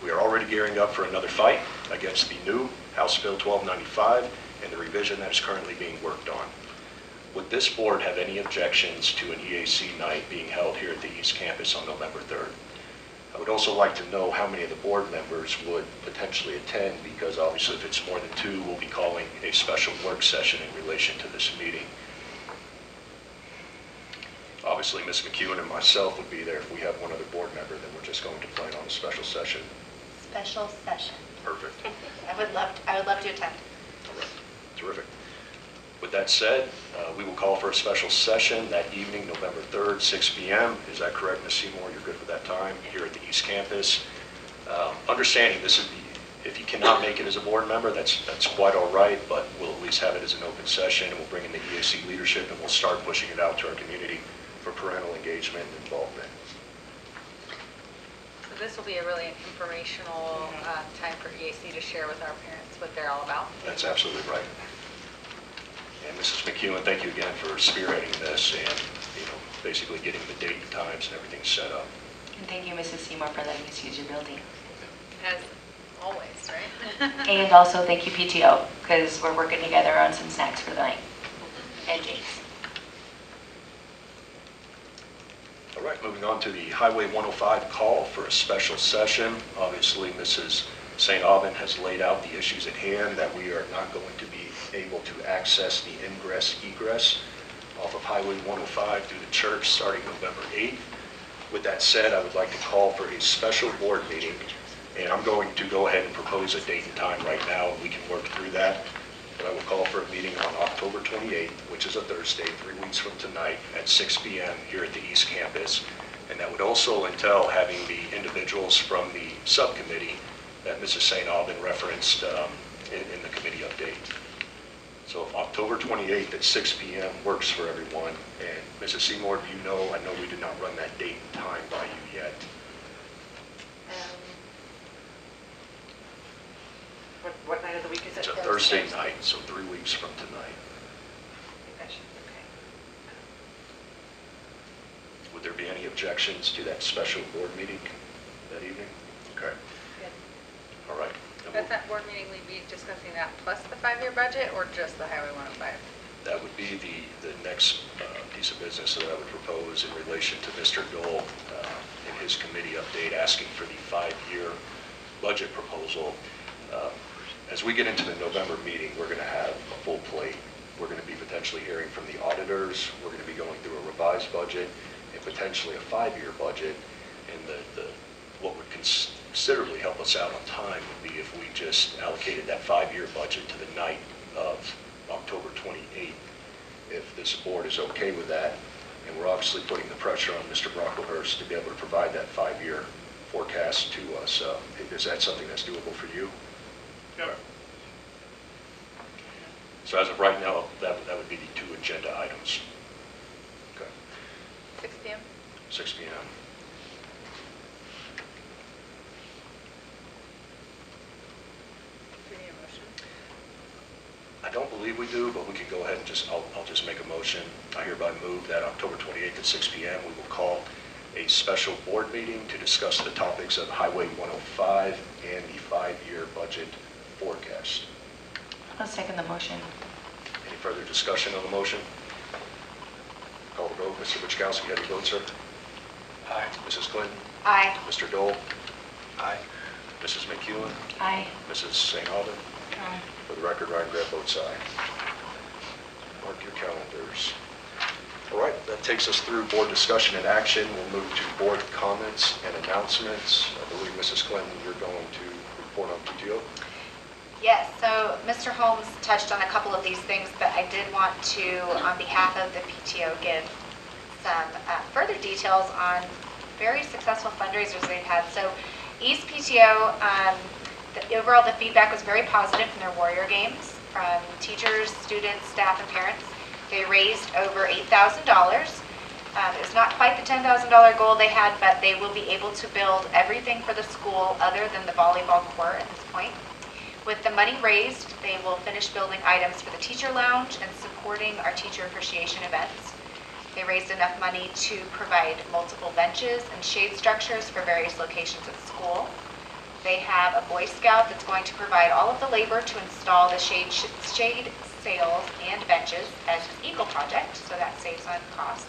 We are already gearing up for another fight against the new House Bill 1295 and the revision that is currently being worked on. Would this board have any objections to an EAC night being held here at the East Campus on November 3rd? I would also like to know how many of the board members would potentially attend, because obviously if it's more than 2, we'll be calling a special work session in relation to this meeting. Obviously, Ms. McEwen and myself would be there. If we have one other board member, then we're just going to plan on a special session. Special session. Perfect. I would love to attend. All right. Terrific. With that said, we will call for a special session that evening, November 3rd, 6 p.m. Is that correct, Ms. Seymour? You're good with that time here at the East Campus. Understanding this is if you cannot make it as a board member, that's quite all right, but we'll at least have it as an open session, and we'll bring in the EAC leadership, and we'll start pushing it out to our community for parental engagement and involvement. So this will be a really informational time for EAC to share with our parents what they're all about. That's absolutely right. And Mrs. McEwen, thank you again for spearheading this and, basically getting the date and times and everything set up. And thank you, Mrs. Seymour, for letting us use your building. As always, right? And also thank you, PTO, because we're working together on some snacks for the night and cakes. All right, moving on to the Highway 105 call for a special session. Obviously, Mrs. St. Aubin has laid out the issues at hand, that we are not going to be able to access the ingress-egress off of Highway 105 through the church starting November 8th. With that said, I would like to call for a special board meeting And I'm going to go ahead and propose a date and time right now, and we can work through that. But I will call for a meeting on October 28th, which is a Thursday, 3 weeks from tonight, at 6 p.m. here at the East Campus. And that would also entail having the individuals from the subcommittee that Mrs. St. Aubin referenced in the committee update. So if October 28th at 6 p.m. works for everyone, and Mrs. Seymour, do you know, I know we did not run that date and time by you yet. What night of the week is it? It's a Thursday night, so 3 weeks from tonight. Would there be any objections to that special board meeting that evening? Okay. All right. Then At we'll- that board meeting, we'd be discussing that plus the 5-year budget or just the Highway 105? That would be the next piece of business that I would propose in relation to Mr. Dole in his committee update, asking for the 5-year budget proposal. As we get into the November meeting, we're going to have a full plate. We're going to be potentially hearing from the auditors. We're going to be going through a revised budget and potentially a 5-year budget. And what would considerably help us out on time would be if we just allocated that 5-year budget to the night of October 28th. If this board is okay with that, and we're obviously putting the pressure on Mr. Brocklehurst to be able to provide that 5-year forecast to us. Is that something that's doable for you? Yep. So as of right now, that would be the 2 agenda items. Okay, 6 p.m.? 6 p.m. Do we need a motion? I don't believe we do, but we can go ahead and I'll just make a motion. I hereby move that October 28th at 6 p.m. we will call a special board meeting to discuss the topics of Highway 105 and the 5-year budget forecast. I'll second the motion. Any further discussion on the motion? Call the vote. Mr. Wachkowski, how do you vote, sir? Aye. Mrs. Clinton? Aye. Mr. Dole? Aye. Mrs. McEwen? Aye. Mrs. St. Aubin? Aye. For the record, Ryan Grant votes aye. Mark your calendars. All right, that takes us through board discussion and action. We'll move to board comments and announcements. I believe, Mrs. Clinton, you're going to report on PTO. Yes, so Mr. Holmes touched on a couple of these things, but I did want to, on behalf of the PTO, give some further details on very successful fundraisers they've had. So East PTO, overall the feedback was very positive from their Warrior Games, from teachers, students, staff, and parents. They raised over $8,000. It's not quite the $10,000 goal they had, but they will be able to build everything for the school other than the volleyball court at this point. With the money raised, they will finish building items for the teacher lounge and supporting our teacher appreciation events. They raised enough money to provide multiple benches and shade structures for various locations at the school. They have a Boy Scout that's going to provide all of the labor to install the shade sails and benches as his Eagle project, so that saves on cost.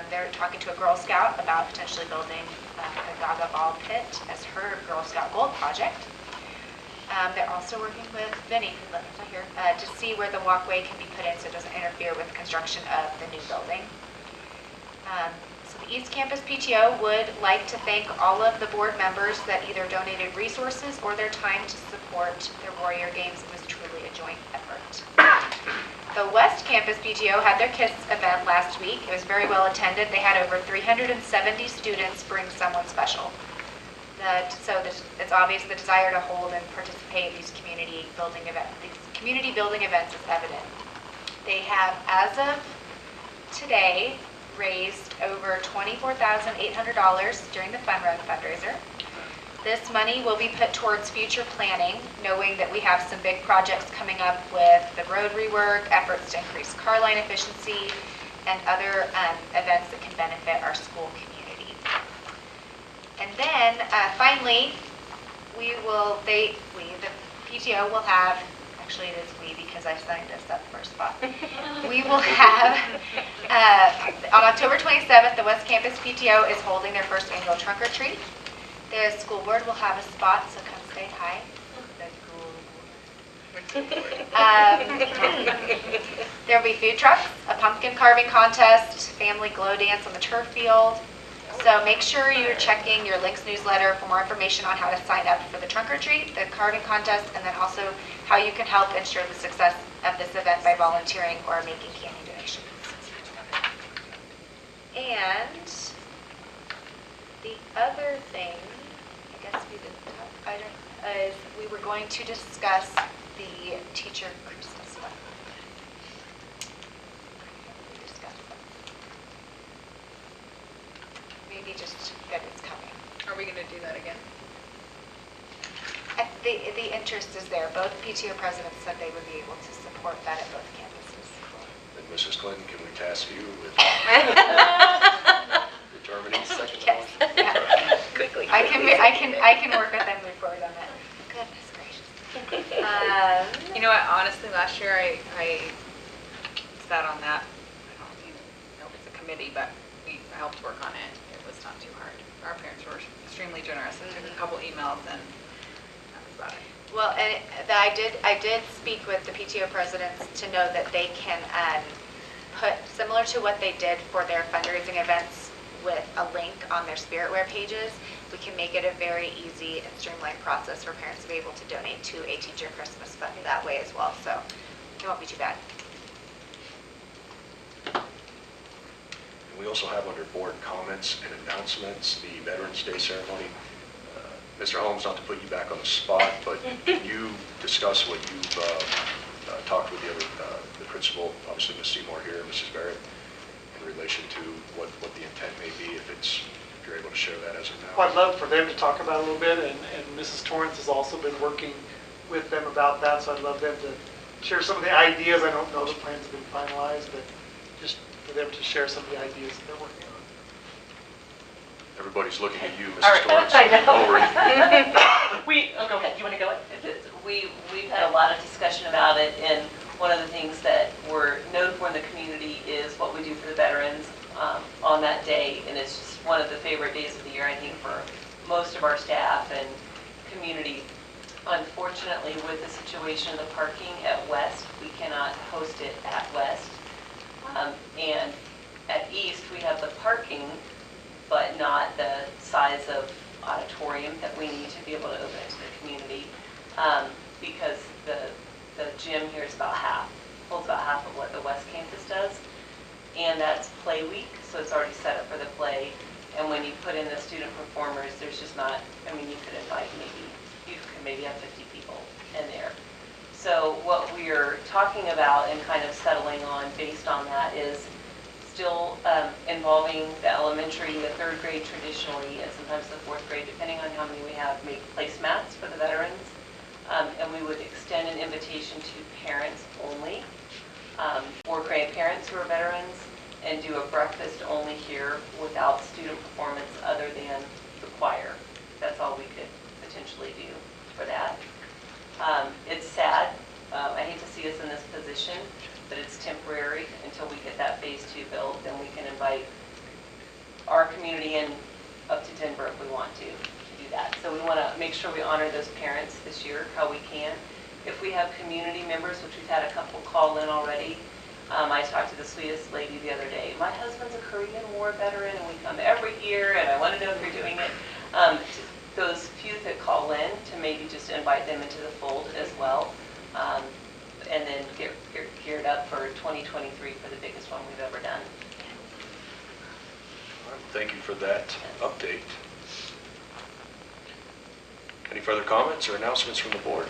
They're talking to a Girl Scout about potentially building a Gaga ball pit as her Girl Scout Gold project. They're also working with Vinny, who lives right here, to see where the walkway can be put in so it doesn't interfere with construction of the new building. So the East Campus PTO would like to thank all of the board members that either donated resources or their time to support their Warrior Games. It was truly a joint effort. The West Campus PTO had their KISS event last week. It was very well attended. They had over 370 students bring someone special. It's obvious the desire to hold and participate in these community building events is evident. They have, as of today, raised over $24,800 during the Fun Run fundraiser. This money will be put towards future planning, knowing that we have some big projects coming up with the road rework, efforts to increase car line efficiency, and other events that can benefit our school community. And then, finally, the PTO will have, actually it is we because I signed us up for a spot. We will have, on October 27th, the West Campus PTO is holding their first annual trunk or treat. The school board will have a spot, so come say hi. There will be food trucks, a pumpkin carving contest, family glow dance on the turf field, So make sure you're checking your Links newsletter for more information on how to sign up for the trunk or treat, the carving contest, and then also how you can help ensure the success of this event by volunteering or making candy donations. And the other thing, I guess we didn't talk, is we were going to discuss the teacher Christmas fund. We discussed that. Maybe just that it's coming. Are we going to do that again? The interest is there. Both PTO presidents said they would be able to support that at both campuses. And Mrs. Clinton, can we task you with determining second Yes. one? Yeah. Quickly. I can work with them and move forward on that. Goodness gracious. You know what, honestly, last year I sat on that, I don't even know if it's a committee, but I helped work on it. It was not too hard. Our parents were extremely generous. I took a couple emails and that was about it. Well, and I did speak with the PTO presidents to know that they can put, similar to what they did for their fundraising events with a link on their Spiritware pages, we can make it a very easy and streamlined process for parents to be able to donate to a teacher Christmas fund that way as well. So it won't be too bad. And we also have under board comments and announcements, the Veterans Day ceremony. Mr. Holmes, not to put you back on the spot, but can you discuss what you've talked with the principal, obviously Ms. Seymour here, Mrs. Barrett, in relation to what the intent may be, if you're able to share that as of now? Well, I'd love for them to talk about it a little bit, and Mrs. Torrance has also been working with them about that, so I'd love them to share some of the ideas. I don't know the plans have been finalized, but just for them to share some of the ideas that they're working on. Everybody's looking at you, All Mrs. right, Torrance. I know. Don't worry. Oh, go ahead, you want to go? We've had a lot of discussion about it, and one of the things that we're known for in the community is what we do for the veterans on that day, and it's just one of the favorite days of the year, I think, for most of our staff and community. Unfortunately, with the situation of the parking at West, we cannot host it at West. And at East, we have the parking, but not the size of auditorium that we need to be able to open it to the community, because the gym here is holds about half of what the West Campus does, and that's play week, so it's already set up for the play, and when you put in the student performers, there's just not, I mean, you could maybe have 50 people in there. So what we're talking about and kind of settling on based on that is still involving the elementary, the third grade traditionally, and sometimes the fourth grade, depending on how many we have, make placemats for the veterans. And we would extend an invitation to parents only, or grandparents who are veterans, and do a breakfast only here without student performance other than the choir. That's all we could potentially do for that. It's sad. I hate to see us in this position, but it's temporary until we get that phase 2 built. Then we can invite our community in up to Denver if we want to do that. So we want to make sure we honor those parents this year how we can. If we have community members, which we've had a couple call in already, I talked to the sweetest lady the other day. My husband's a Korean War veteran, and we come every year, and I want to know if you're doing it. Those few that call in, to maybe just invite them into the fold as well, and then get geared up for 2023 for the biggest one we've ever done. All right, thank you for that update. Any further comments or announcements from the board?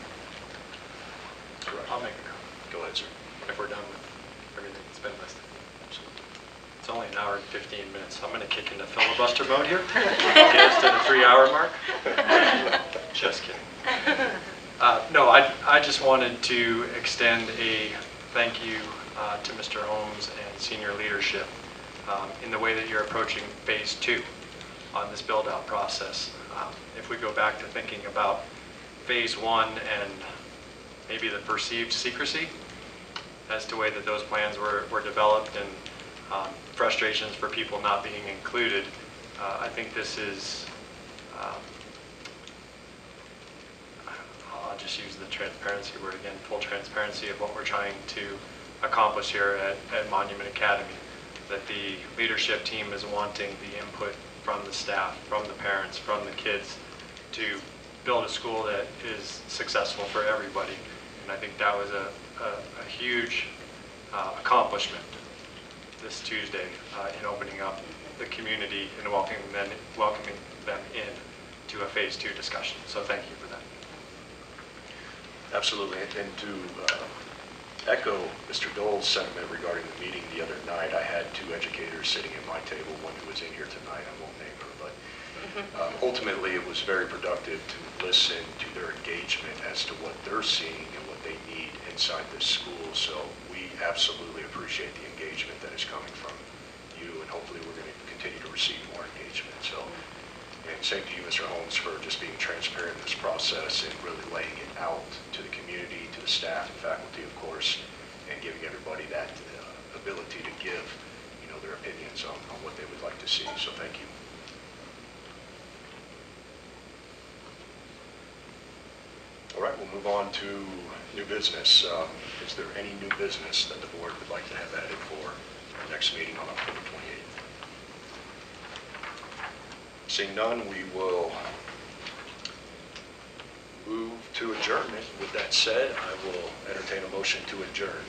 I'll make a comment Go ahead, sir. if we're done with everything that's been listed. It's only an hour and 15 minutes, so I'm going to kick into filibuster mode here. Get us to the 3-hour mark. Just kidding. No, I just wanted to extend a thank you to Mr. Holmes and senior leadership in the way that you're approaching phase 2 on this build-out process. If we go back to thinking about phase 1 and maybe the perceived secrecy as to the way that those plans were developed and frustrations for people not being included, I think this is, I'll just use the transparency word again, full transparency of what we're trying to accomplish here at Monument Academy, that the leadership team is wanting the input from the staff, from the parents, from the kids to build a school that is successful for everybody. And I think that was a huge accomplishment this Tuesday in opening up the community and welcoming them in to a phase 2 discussion. So thank you for that. Absolutely, and to echo Mr. Dole's sentiment regarding the meeting the other night, I had 2 educators sitting at my table, one who was in here tonight, I won't name her, but ultimately it was very productive to listen to their engagement as to what they're seeing and what they need inside this school. So we absolutely appreciate the engagement that is coming from you, and hopefully we're going to continue to receive more engagement. So, and same to you, Mr. Holmes, for just being transparent in this process and really laying it out to the community, to the staff and faculty, of course, and giving everybody that ability to give, their opinions on what they would like to see. So thank you. All right, we'll move on to new business. Is there any new business that the board would like to have added for our next meeting on October 28th? Seeing none, we will move to adjournment. With that said, I will entertain a motion to adjourn.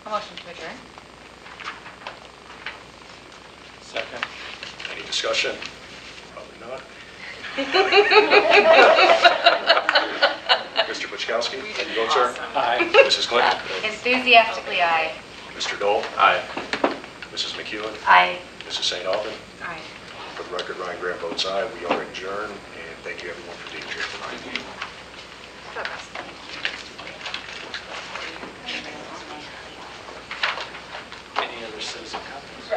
A motion to adjourn. Second. Any discussion? Probably not. Mr. Buczkowski, how do you vote, sir? Aye. Mrs. Clinton? Enthusiastically, aye. Mr. Dole? Aye. Mrs. McEwen? Aye. Mrs. St. Alban? Aye. For the record, Ryan Graham votes aye. We are adjourned, and thank you everyone for being here tonight. Any other citizen comments?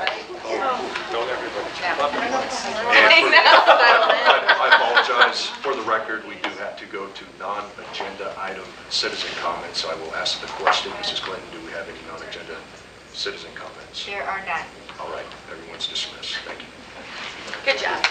Don't everybody jump up at once. I know. I apologize. For the record, we do have to go to non-agenda item citizen comments. I will ask the question, Mrs. Clinton, do we have any non-agenda citizen comments? There are none. All right, everyone's dismissed. Thank you. Good job.